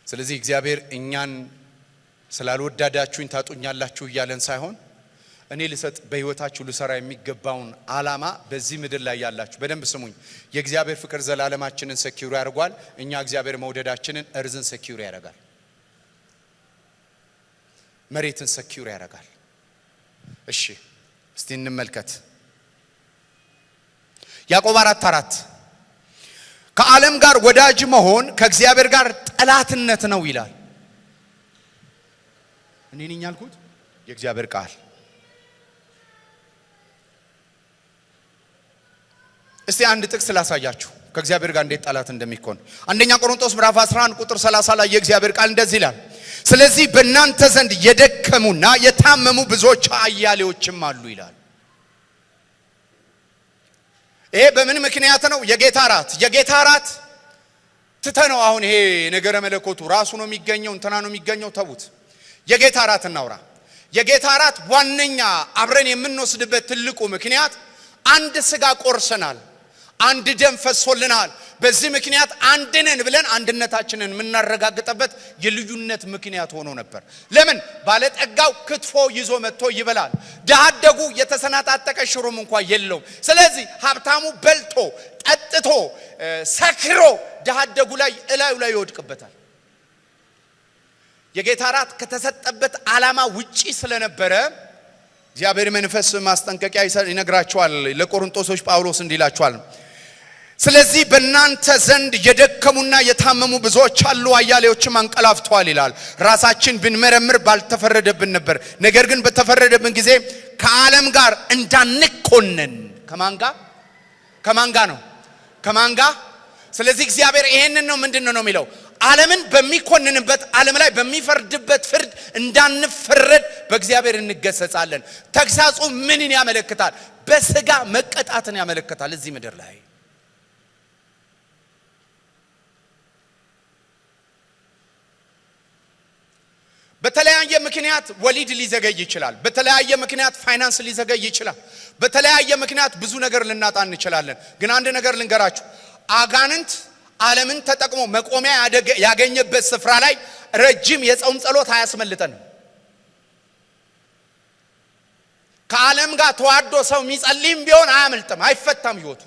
ስለዚህ እግዚአብሔር እኛን ስላልወደዳችሁኝ ታጡኛላችሁ እያለን ሳይሆን እኔ ልሰጥ በህይወታችሁ ልሰራ የሚገባውን ዓላማ በዚህ ምድር ላይ ያላችሁ በደንብ ስሙኝ የእግዚአብሔር ፍቅር ዘላለማችንን ሴኩር ያደርጋል እኛ እግዚአብሔር መውደዳችንን እርዝን ሴኩር ያደርጋል መሬትን ሴኩር ያደርጋል እሺ እስቲ እንመልከት ያዕቆብ 4:4 ከዓለም ጋር ወዳጅ መሆን ከእግዚአብሔር ጋር ጠላትነት ነው ይላል እኔ ነኝ ያልኩት የእግዚአብሔር ቃል እስቲ አንድ ጥቅስ ላሳያችሁ ከእግዚአብሔር ጋር እንዴት ጠላት እንደሚኮን አንደኛ ቆሮንቶስ ምዕራፍ 11 ቁጥር 30 ላይ የእግዚአብሔር ቃል እንደዚህ ይላል ስለዚህ በእናንተ ዘንድ የደከሙና የታመሙ ብዙዎች አያሌዎችም አሉ ይላል ይሄ በምን ምክንያት ነው የጌታ ራት ትተነው አሁን ይሄ ነገረ መለኮቱ ራሱ ነው የሚገኘው እንትና ነው የሚገኘው ተውት የጌታ ራት እናውራ የጌታ ራት ዋነኛ አብረን የምንወስድበት ትልቁ ምክንያት አንድ ስጋ ቆርሰናል አንድ ደም ፈሶልናል በዚህ ምክንያት አንድነን ብለን አንድነታችንን የምናረጋግጥበት የልዩነት ምክንያት ሆኖ ነበር። ለምን ባለጠጋው ክትፎ ይዞ መጥቶ ይበላል፣ ድሃ አደጉ የተሰናጣጠቀ ሽሮም እንኳን የለውም። ስለዚህ ሀብታሙ በልቶ ጠጥቶ ሰክሮ ድሃ አደጉ ላይ እላዩ ላይ ይወድቅበታል። የጌታ ራት ከተሰጠበት ዓላማ ውጪ ስለነበረ እግዚአብሔር መንፈስ ማስጠንቀቂያ ይነግራቸዋል። ለቆሮንቶሶች ጳውሎስ እንዲላቸዋል፣ ስለዚህ በእናንተ ዘንድ የደከሙና የታመሙ ብዙዎች አሉ፣ አያሌዎችም አንቀላፍተዋል ይላል። ራሳችን ብንመረምር ባልተፈረደብን ነበር፣ ነገር ግን በተፈረደብን ጊዜ ከዓለም ጋር እንዳንኮነን። ከማን ጋር? ስለዚህ እግዚአብሔር ይሄንን ነው ምንድነው ነው የሚለው? ዓለምን በሚኮንንበት ዓለም ላይ በሚፈርድበት ፍርድ እንዳንፈረድ በእግዚአብሔር እንገሰጻለን። ተግሳጹ ምንን ያመለክታል? በስጋ መቀጣትን ያመለክታል። እዚህ ምድር ላይ በተለያየ ምክንያት ወሊድ ሊዘገይ ይችላል። በተለያየ ምክንያት ፋይናንስ ሊዘገይ ይችላል። በተለያየ ምክንያት ብዙ ነገር ልናጣ እንችላለን። ግን አንድ ነገር ልንገራችሁ፣ አጋንንት ዓለምን ተጠቅሞ መቆሚያ ያገኘበት ስፍራ ላይ ረጅም የጾም ጸሎት አያስመልጠንም። ከዓለም ጋር ተዋዶ ሰው የሚጸልይም ቢሆን አያመልጥም፣ አይፈታም። ህይወቱ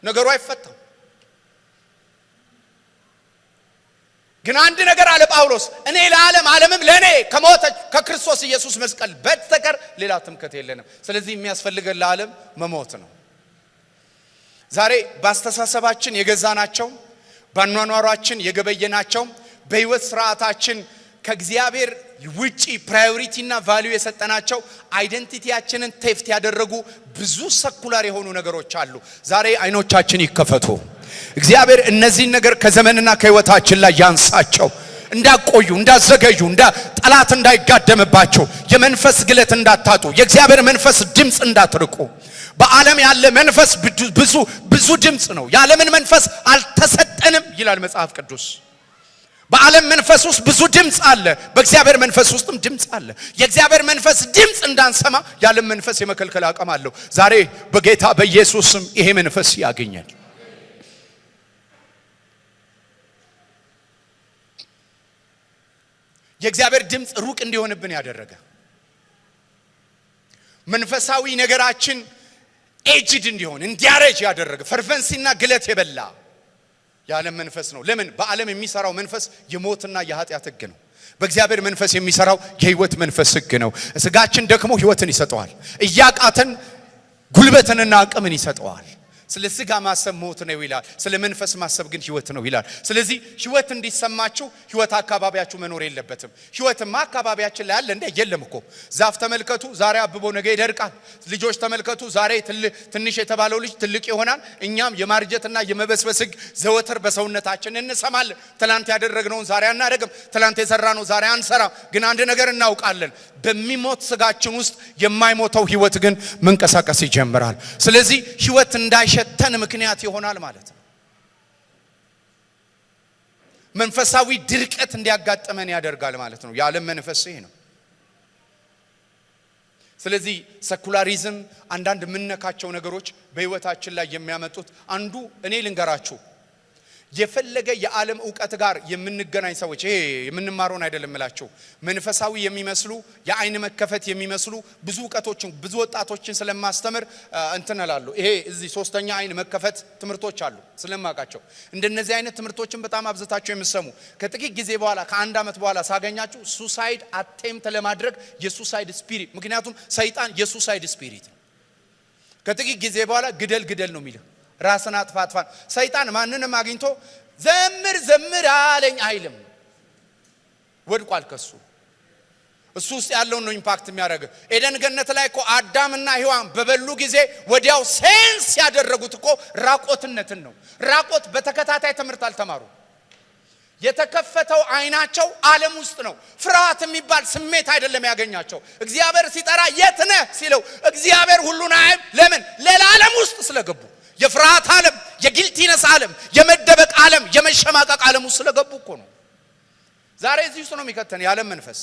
ነገሩ አይፈታም። ግን አንድ ነገር አለ ጳውሎስ፣ እኔ ለዓለም ዓለምም ለኔ ከሞተች ከክርስቶስ ኢየሱስ መስቀል በስተቀር ሌላ ትምክህት የለንም። ስለዚህ የሚያስፈልገን ለዓለም መሞት ነው። ዛሬ ባስተሳሰባችን የገዛናቸው፣ ባኗኗራችን የገበየናቸው፣ በህይወት ስርዓታችን ከእግዚአብሔር ውጪ ፕራዮሪቲና ቫልዩ የሰጠናቸው አይደንቲቲያችንን ቴፍት ያደረጉ ብዙ ሰኩላር የሆኑ ነገሮች አሉ። ዛሬ አይኖቻችን ይከፈቱ። እግዚአብሔር እነዚህን ነገር ከዘመንና ከህይወታችን ላይ ያንሳቸው። እንዳቆዩ እንዳዘገዩ ጠላት እንዳይጋደምባቸው የመንፈስ ግለት እንዳታጡ የእግዚአብሔር መንፈስ ድምጽ እንዳትርቁ። በዓለም ያለ መንፈስ ብዙ ድምጽ ነው። የዓለምን መንፈስ አልተሰጠንም ይላል መጽሐፍ ቅዱስ። በዓለም መንፈስ ውስጥ ብዙ ድምጽ አለ፣ በእግዚአብሔር መንፈስ ውስጥም ድምጽ አለ። የእግዚአብሔር መንፈስ ድምጽ እንዳንሰማ የዓለም መንፈስ የመከልከል አቅም አለው። ዛሬ በጌታ በኢየሱስ ስም ይሄ መንፈስ ያገኛል። የእግዚአብሔር ድምጽ ሩቅ እንዲሆንብን ያደረገ መንፈሳዊ ነገራችን ኤጅድ እንዲሆን እንዲያረጅ ያደረገ ፈርቨንሲና ግለት የበላ የዓለም መንፈስ ነው። ለምን? በዓለም የሚሰራው መንፈስ የሞትና የኃጢአት ህግ ነው። በእግዚአብሔር መንፈስ የሚሰራው የህይወት መንፈስ ህግ ነው። ስጋችን ደክሞ ህይወትን ይሰጠዋል፣ እያቃተን ጉልበትንና አቅምን ይሰጠዋል። ስለ ስጋ ማሰብ ሞት ነው ይላል፣ ስለ መንፈስ ማሰብ ግን ህይወት ነው ይላል። ስለዚህ ህይወት እንዲሰማችሁ ህይወት አካባቢያችሁ መኖር የለበትም። ህይወትማ አካባቢያችን ላይ አለ እንዴ? የለም እኮ። ዛፍ ተመልከቱ፣ ዛሬ አብቦ ነገ ይደርቃል። ልጆች ተመልከቱ፣ ዛሬ ትንሽ የተባለው ልጅ ትልቅ ይሆናል። እኛም የማርጀትና የመበስበስ ህግ ዘወትር በሰውነታችን እንሰማለን። ትላንት ያደረግነውን ዛሬ አናደርግም፣ ትላንት የሰራነው ዛሬ አንሰራም። ግን አንድ ነገር እናውቃለን፣ በሚሞት ስጋችን ውስጥ የማይሞተው ህይወት ግን መንቀሳቀስ ይጀምራል። ስለዚህ ህይወት እንዳይሸተን ምክንያት ይሆናል ማለት ነው። መንፈሳዊ ድርቀት እንዲያጋጥመን ያደርጋል ማለት ነው። የዓለም መንፈስ ይሄ ነው። ስለዚህ ሰኩላሪዝም አንዳንድ የምንነካቸው ነገሮች በህይወታችን ላይ የሚያመጡት አንዱ እኔ ልንገራችሁ፣ የፈለገ የዓለም ዕውቀት ጋር የምንገናኝ ሰዎች ይሄ የምንማረውን አይደለም እላችሁ፣ መንፈሳዊ የሚመስሉ የአይን መከፈት የሚመስሉ ብዙ ዕውቀቶችን ብዙ ወጣቶችን ስለማስተምር እንትን እላለሁ። ይሄ እዚህ ሶስተኛ አይን መከፈት ትምህርቶች አሉ ስለማቃቸው። እንደነዚህ አይነት ትምህርቶችን በጣም አብዝታችሁ የምትሰሙ ከጥቂት ጊዜ በኋላ ከአንድ አመት በኋላ ሳገኛችሁ ሱሳይድ አቴምፕት ለማድረግ የሱሳይድ ስፒሪት፣ ምክንያቱም ሰይጣን የሱሳይድ ስፒሪት ነው። ከጥቂት ጊዜ በኋላ ግደል ነው የሚለው፣ ራስን አጥፋ። ሰይጣን ማንንም አግኝቶ ዘምር አለኝ አይልም። ወድቋል ከሱ እሱ ውስጥ ያለው ነው ኢምፓክት የሚያደርግ። ኤደን ገነት ላይ እኮ አዳምና ሔዋን በበሉ ጊዜ ወዲያው ሴንስ ያደረጉት እኮ ራቆትነትን ነው። ራቆት በተከታታይ ትምህርት አልተማሩ። የተከፈተው አይናቸው ዓለም ውስጥ ነው። ፍርሃት የሚባል ስሜት አይደለም ያገኛቸው። እግዚአብሔር ሲጠራ የት ነህ ሲለው እግዚአብሔር ሁሉን አይም። ለምን? ሌላ ዓለም ውስጥ ስለገቡ። የፍርሃት ዓለም፣ የጊልቲነስ ዓለም፣ የመደበቅ ዓለም፣ የመሸማቀቅ ዓለም ውስጥ ስለገቡ እኮ ነው። ዛሬ እዚህ ውስጥ ነው የሚከተን የዓለም መንፈስ።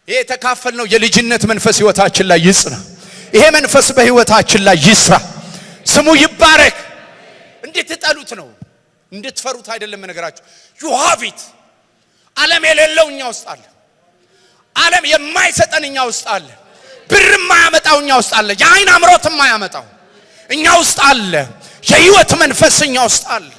ይሄ የተካፈልነው የልጅነት መንፈስ ህይወታችን ላይ ይጽና። ይሄ መንፈስ በህይወታችን ላይ ይስራ። ስሙ ይባረክ። እንዴት ተጣሉት ነው እንድትፈሩት አይደለም ነገራችሁ you have it ዓለም የሌለው እኛ ውስጥ አለ ዓለም የማይሰጠን እኛ ውስጥ አለ ብር የማያመጣው እኛ ውስጥ አለ የአይን አምሮት የማያመጣው እኛ ውስጥ አለ የህይወት መንፈስ እኛ ውስጥ አለ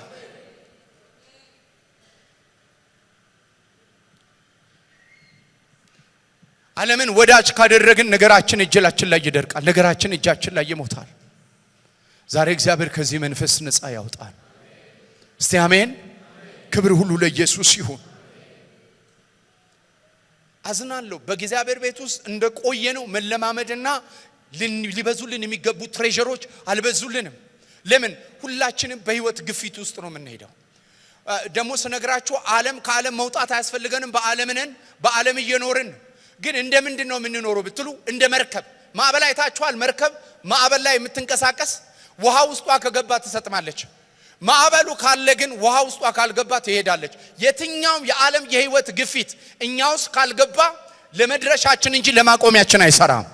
ዓለምን ወዳጅ ካደረግን ነገራችን እጃችን ላይ ይደርቃል ነገራችን እጃችን ላይ ይሞታል ዛሬ እግዚአብሔር ከዚህ መንፈስ ነፃ ያውጣል እስቲ አሜን ክብር ሁሉ ለኢየሱስ ይሁን አዝናለሁ በእግዚአብሔር ቤት ውስጥ እንደቆየነው መለማመድና ሊበዙልን የሚገቡ ትሬዠሮች አልበዙልንም ለምን ሁላችንም በህይወት ግፊት ውስጥ ነው የምንሄደው ደሞ ስነግራችሁ ዓለም ከዓለም መውጣት አያስፈልገንም በዓለም እየኖርን ግን እንደምንድነው የምንኖረው ብትሉ እንደ መርከብ ማዕበል አይታችኋል መርከብ ማዕበል ላይ የምትንቀሳቀስ ውሃ ውስጧ ከገባ ትሰጥማለች ማዕበሉ ካለ ግን ውሃ ውስጧ ካልገባ ትሄዳለች የትኛውም የዓለም የህይወት ግፊት እኛውስ ካልገባ ለመድረሻችን እንጂ ለማቆሚያችን አይሰራም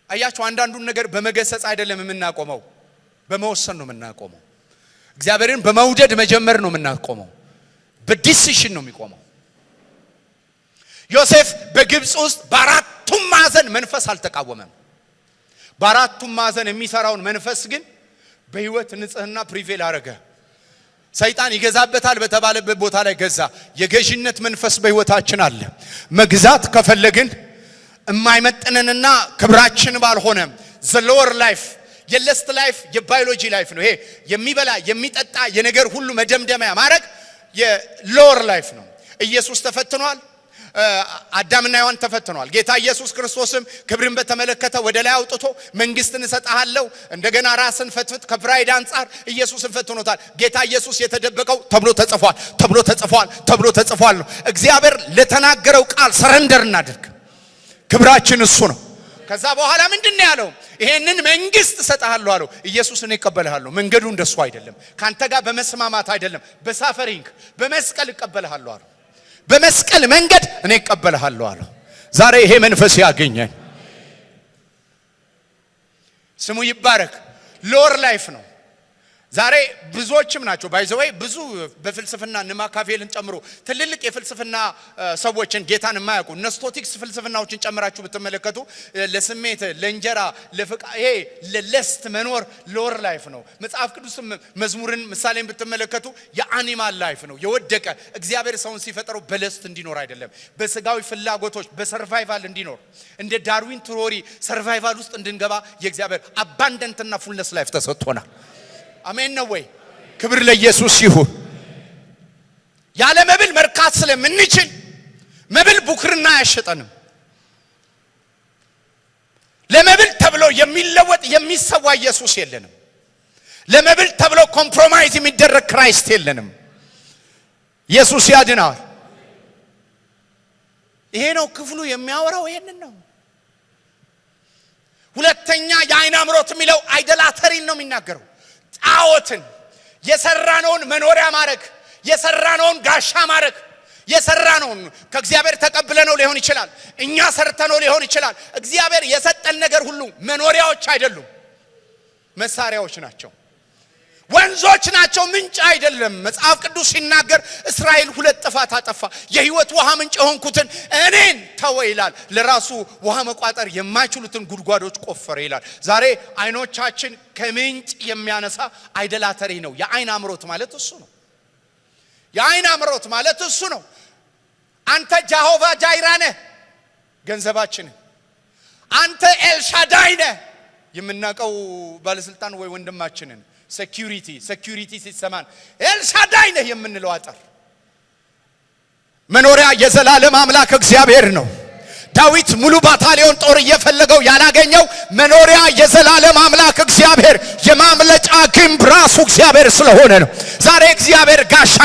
አያችሁ አንዳንዱን ነገር በመገሰጽ አይደለም የምናቆመው በመወሰን ነው የምናቆመው እግዚአብሔርን በመውደድ መጀመር ነው የምናቆመው በዲሲሽን ነው የሚቆመው ዮሴፍ በግብጽ ውስጥ በአራቱም ማዕዘን መንፈስ አልተቃወመም በአራቱም ማዕዘን የሚሰራውን መንፈስ ግን በህይወት ንጽህና ፕሪቬል አረገ ሰይጣን ይገዛበታል በተባለበት ቦታ ላይ ገዛ የገዥነት መንፈስ በህይወታችን አለ መግዛት ከፈለግን የማይመጥነንና ክብራችን ባልሆነ the lower life የለስት ላይፍ የባዮሎጂ ላይፍ ነው ይሄ የሚበላ የሚጠጣ የነገር ሁሉ መደምደሚያ ማረግ የሎወር ላይፍ ነው ኢየሱስ ተፈትኗል አዳምና ሔዋን ተፈትኗል ጌታ ኢየሱስ ክርስቶስም ክብርን በተመለከተ ወደ ላይ አውጥቶ መንግስትን እሰጣለሁ እንደገና ራስን ፈትፍት ከፕራይድ አንፃር ኢየሱስን ፈትኖታል ጌታ ኢየሱስ የተደበቀው ተብሎ ተጽፏል ነው እግዚአብሔር ለተናገረው ቃል ሰረንደር እናድርግ ክብራችን እሱ ነው ከዛ በኋላ ምንድነው ያለው ይሄንን መንግስት እሰጣለሁ አለው ኢየሱስ እኔ እቀበልሃለሁ መንገዱ እንደሱ አይደለም ካንተ ጋር በመስማማት አይደለም በሳፈሪንግ በመስቀል እቀበልሃለሁ አለው በመስቀል መንገድ እኔ እቀበልሃለሁ አለው ዛሬ ይሄ መንፈስ ያገኘን ስሙ ይባረክ ሎር ላይፍ ነው ዛሬ ብዙዎችም ናቸው ባይዘው ብዙ በፍልስፍና ንማካፌልን ጨምሮ ትልልቅ የፍልስፍና ሰዎችን ጌታን የማያውቁ ነስቶቲክስ ፍልስፍናዎችን ጨምራችሁ ብትመለከቱ ለስሜት ለእንጀራ ለፍቃ ይሄ ለለስት መኖር ሎር ላይፍ ነው መጽሐፍ ቅዱስም መዝሙርን ምሳሌን ብትመለከቱ የአኒማል ላይፍ ነው የወደቀ እግዚአብሔር ሰውን ሲፈጠረው በለስት እንዲኖር አይደለም በስጋዊ ፍላጎቶች በሰርቫይቫል እንዲኖር እንደ ዳርዊን ትሮሪ ሰርቫይቫል ውስጥ እንድንገባ የእግዚአብሔር አባንደንትና ፉልነስ ላይፍ ተሰጥቶናል አሜን ነው ወይ ክብር ለኢየሱስ ይሁን ያለ መብል መርካት ስለምንችል መብል ቡክርና ያሸጠንም ለመብል ተብሎ የሚለወጥ የሚሰዋ ኢየሱስ የለንም ለመብል ተብሎ ኮምፕሮማይዝ የሚደረግ ክራይስት የለንም ኢየሱስ ያድናል ይሄ ነው ክፍሉ የሚያወራው ይሄንን ነው ሁለተኛ የአይን አምሮት የሚለው አይደላተሪን ነው የሚናገረው ጣዖትን የሰራነውን መኖሪያ ማረክ የሰራነውን ጋሻ ማረክ የሰራነውን ከእግዚአብሔር ተቀብለነው ሊሆን ይችላል እኛ ሰርተነው ሊሆን ይችላል እግዚአብሔር የሰጠን ነገር ሁሉ መኖሪያዎች አይደሉም መሳሪያዎች ናቸው ወንዞች ናቸው ምንጭ አይደለም መጽሐፍ ቅዱስ ሲናገር እስራኤል ሁለት ጥፋት አጠፋ የህይወት ውሃ ምንጭ ሆንኩትን እኔን ተወ ይላል ለራሱ ውሃ መቋጠር የማይችሉትን ጉድጓዶች ቆፈረ ይላል ዛሬ አይኖቻችን ከምንጭ የሚያነሳ አይደላተሪ ነው የአይን አምሮት ማለት እሱ ነው የአይን አምሮት ማለት እሱ ነው አንተ ጃሆቫ ጃይራ ነህ ገንዘባችን አንተ ኤልሻዳይ ነህ የምናቀው ባለስልጣን ወይ ወንድማችንን ሴኩሪቲ ሲሰማን ኤልሻዳይ ነህ የምንለው አጠር መኖሪያ የዘላለም አምላክ እግዚአብሔር ነው ዳዊት ሙሉ ባታሊዮን ጦር እየፈለገው ያላገኘው መኖሪያ የዘላለም አምላክ እግዚአብሔር የማምለጫ ግንብ ራሱ እግዚአብሔር ስለሆነ ነው ዛሬ እግዚአብሔር ጋሻ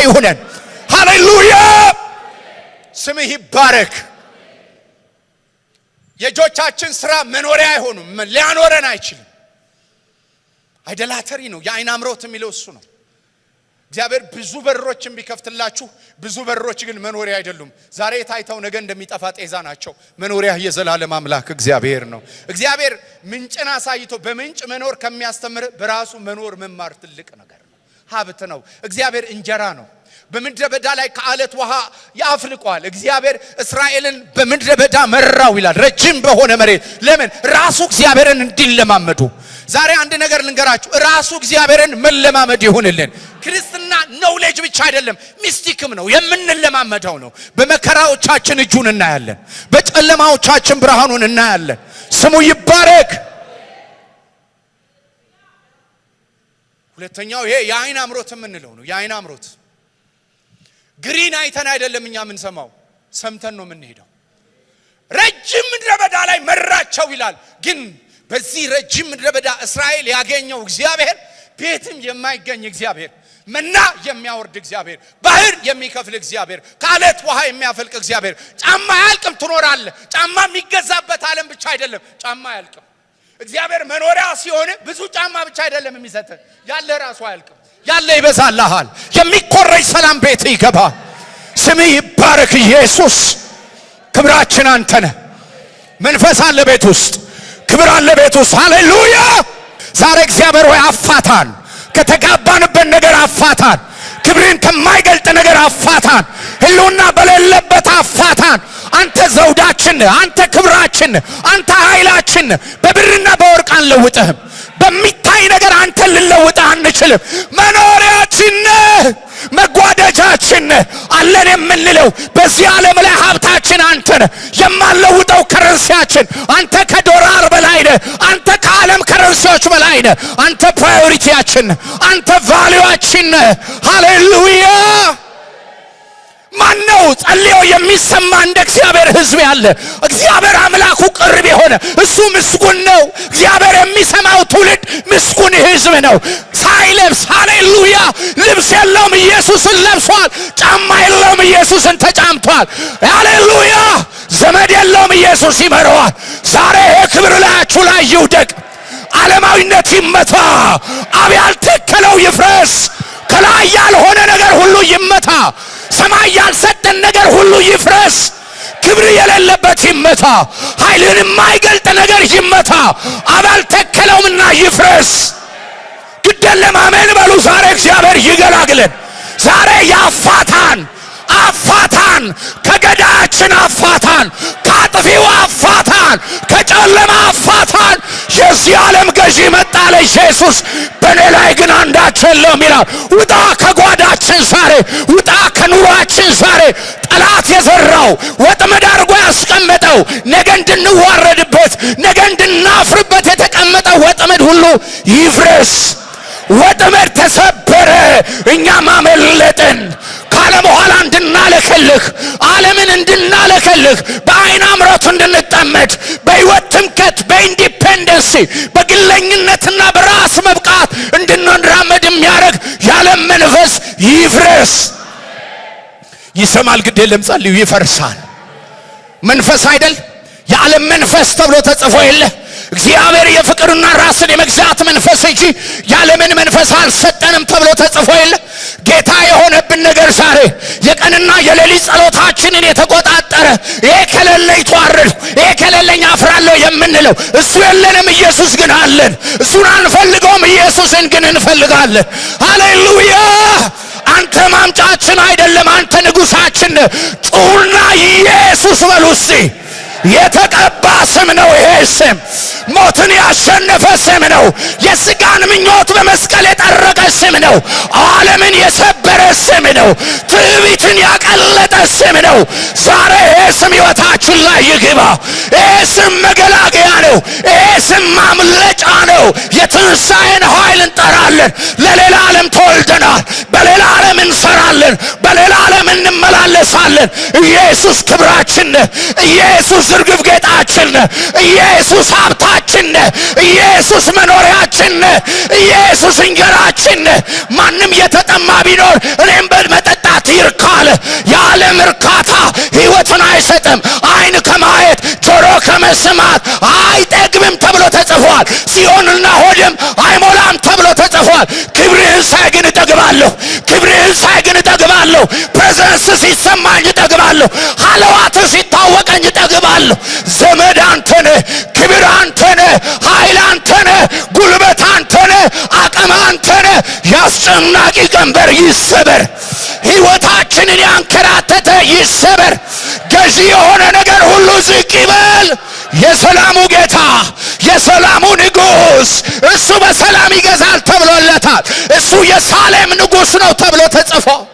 ይሁነን ሃሌሉያ ስምህ ይባረክ የጆቻችን ስራ መኖሪያ አይሆንም ሊያኖረን አይችልም አይደላተሪ ነው የአይን አምሮት የሚለው እሱ ነው እግዚአብሔር ብዙ በሮችን ቢከፍትላችሁ ብዙ በሮች ግን መኖሪያ አይደሉም። ዛሬ ታይተው ነገ እንደሚጠፋ ጤዛ ናቸው። መኖሪያ የዘላለም አምላክ እግዚአብሔር ነው። እግዚአብሔር ምንጭን አሳይቶ በምንጭ መኖር ከሚያስተምር በራሱ መኖር መማር ትልቅ ነገር ነው፣ ሀብት ነው። እግዚአብሔር እንጀራ ነው። በምድረ በዳ ላይ ከአለት ውሃ ያፍልቋል። እግዚአብሔር እስራኤልን በምድረ በዳ መራው ይላል፣ ረጅም በሆነ መሬት። ለምን? ራሱ እግዚአብሔርን እንዲለማመዱ። ዛሬ አንድ ነገር ልንገራችሁ፣ ራሱ እግዚአብሔርን መለማመድ ይሁንልን። ክርስትና ኖሌጅ ብቻ አይደለም፣ ሚስቲክም ነው፣ የምንለማመደው ነው። በመከራዎቻችን እጁን እናያለን፣ በጨለማዎቻችን ብርሃኑን እናያለን። ስሙ ይባረክ። ሁለተኛው ይሄ የአይን አምሮት የምንለው ነው። የአይን አምሮት ግሪን አይተን አይደለም እኛ ምን ሰማው፣ ሰምተን ነው የምንሄደው። ረጅም ምድረ በዳ ላይ መራቸው ይላል። ግን በዚህ ረጅም ምድረ በዳ እስራኤል ያገኘው እግዚአብሔር ቤትም የማይገኝ እግዚአብሔር፣ መና የሚያወርድ እግዚአብሔር፣ ባህር የሚከፍል እግዚአብሔር፣ ከአለት ውሃ የሚያፈልቅ እግዚአብሔር። ጫማ አያልቅም፣ ትኖራለህ። ጫማ የሚገዛበት ዓለም ብቻ አይደለም፣ ጫማ አያልቅም። እግዚአብሔር መኖሪያ ሲሆን ብዙ ጫማ ብቻ አይደለም የሚሰጥ፣ ያለ ራሱ አያልቅም፣ ያለ ይበዛልሃል። የሚኮረጅ ሰላም ቤት ይገባ። ስምህ ይባረክ ኢየሱስ። ክብራችን አንተ ነህ። መንፈስ አለ ቤት ውስጥ፣ ክብር አለ ቤት ውስጥ። ሃሌሉያ። ዛሬ እግዚአብሔር ሆይ አፋታን፣ ከተጋባንበት ነገር አፋታን፣ ክብርን ከማይገልጥ ነገር አፋታን፣ ህልውና በሌለበት አፋታን። አንተ ዘውዳችን፣ አንተ ክብራችን፣ አንተ ኃይላችን። በብርና በወርቅ አንለውጥህም። በሚታይ ነገር አንተ ልለውጥህ አንችልም። መኖሪያችን፣ መጓደጃችን አለን የምንለው በዚህ ዓለም ላይ ሀብታችን አንተ ነህ። የማንለውጠው ከረንሲያችን አንተ ከዶላር በላይ ነህ። አንተ ከዓለም ከረንሲዎች በላይ ነህ። አንተ ፕራዮሪቲያችን፣ አንተ ቫልዩአችን ነህ። ሃሌሉያ። ማነው ጸልዮ የሚሰማ እንደ እግዚአብሔር ሕዝብ ያለ? እግዚአብሔር አምላኩ ቅርብ የሆነ እሱ ምስጉን ነው። እግዚአብሔር የሚሰማው ትውልድ ምስጉን ሕዝብ ነው። ሳይለብስ ሃሌሉያ፣ ልብስ የለውም ኢየሱስን ለብሷል። ጫማ የለውም ኢየሱስን ተጫምቷል። ሃሌሉያ። ዘመድ የለውም ኢየሱስ ይመረዋል። ዛሬ የክብር ላያችሁ ላይ ይውደቅ። ዓለማዊነት ይመታ። አብ ያልተከለው ይፍረስ። ከላይ ያልሆነ ነገር ሁሉ ይመታ። ሰማይ ያልሰጠን ነገር ሁሉ ይፍረስ። ክብር የሌለበት ይመታ። ኃይልን የማይገልጥ ነገር ይመታ። አብ ያልተከለውምና ይፍረስ። ግደለም። አሜን በሉ። ዛሬ እግዚአብሔር ይገላግለን። ዛሬ ያፋታን፣ አፋታን፣ ከገዳያችን አፋታን፣ ከአጥፊው አፋታን፣ ከጨለማ አፋታን። የዚህ ዓለም ገዢ መጣ ለኢየሱስ፣ በእኔ ላይ ግን አንዳች የለውም ይላል። ውጣ ከጓዳችን ዛሬ፣ ውጣ ከኑሯችን ዛሬ። ጠላት የዘራው ወጥመድ አድርጎ ያስቀመጠው ነገ እንድንዋረድበት፣ ነገ እንድናፍርበት የተቀመጠው ወጥመድ ሁሉ ይፍረስ። ወጥመድ ተሰበረ፣ እኛም አመለጥን። ከዓለም በኋላ እንድናለከልህ፣ ዓለምን እንድናለከልህ፣ በአይን አምሮት እንድንጠመድ፣ በሕይወት ትምከት፣ በኢንዲፔንደንሲ፣ በግለኝነትና በራስ መብቃት እንድንራመድ የሚያደርግ የዓለም መንፈስ ይፍረስ። ይሰማል። ግድ የለም ጸልዩ። ይፈርሳል። መንፈስ አይደል የዓለም መንፈስ ተብሎ ተጽፎ የለ? እግዚአብሔር የፍቅርና ራስን የመግዛት መንፈስ እንጂ የዓለምን መንፈስ አልሰጠንም ተብሎ ተጽፎ የለ? ጌታ የሆነብን ነገር ዛሬ የቀንና የሌሊት ጸሎታችንን የተቆጣጠረ፣ ይሄ ከሌለኝ ተዋረድኩ፣ ይሄ ከሌለኝ አፍራለሁ የምንለው እሱ የለንም። ኢየሱስ ግን አለን። እሱን አንፈልገውም፣ ኢየሱስን ግን እንፈልጋለን። ሃሌሉያ። አንተ ማምጫችን አይደለም፣ አንተ ንጉሳችን። ጩና ኢየሱስ በሉ እስቲ። የተቀባ ስም ነው ይሄ ስም። ሞትን ያሸነፈ ስም ነው። የሥጋን ምኞት በመስቀል የጠረቀ ስም ነው። ዓለምን የሰበረ ስም ነው። ትዕቢትን ያቀለጠ ስም ነው። ዛሬ ይሄ ስም ሕይወታችን ላይ ይግባ። ይሄ ስም መገላገያ ነው። ይሄ ስም ማምለጫ ነው። የትንሣኤን ኃይል እንጠራለን። ለሌላ ዓለም ተወልደናል። በሌላ ዓለም እንሰራለን። በሌላ ዓለም እንመላለሳለን። ኢየሱስ ክብራችን፣ ኢየሱስ እርግብ ጌጣችን፣ ኢየሱስ ሀብታችን፣ ኢየሱስ መኖሪያችን፣ ኢየሱስ እንጀራችን። ማንም የተጠማ ቢኖር እኔም በመጠጣት ይርካል። የዓለም እርካታ ሕይወትን አይሰጥም። ዓይን ከማየት ጆሮ ከመስማት አይጠግብም ተብሎ ተጽፏል። ሲኦልና ሆድም አይሞላም ተብሎ ተጽፏል። ክብርህን ሳይ ግን እጠግባለሁ። ክብር ክብርን ሳይ ግን እጠግባለሁ። ፕሬዘንስ ሲሰማኝ እጠግባለሁ። ሐለዋት ሲታወቀኝ እጠግባለሁ። ዘመድ አንተ ነህ፣ ክብር አንተ ነህ፣ ኃይል አንተ ነህ፣ ጉልበት አንተ ነህ፣ አቅም አንተ ነህ። ያስጨናቂ ቀንበር ይሰበር። ሕይወታችንን ያንከራተተ ይሰበር። ገዢ የሆነ ነገር ሁሉ ዝቅ ይበል። የሰላሙ ጌታ የሰላሙ ንጉሥ እሱ በሰላም ይገዛል ተብሎለታል። እሱ የሳሌም ንጉሥ ነው ተብሎ ተጽፏል።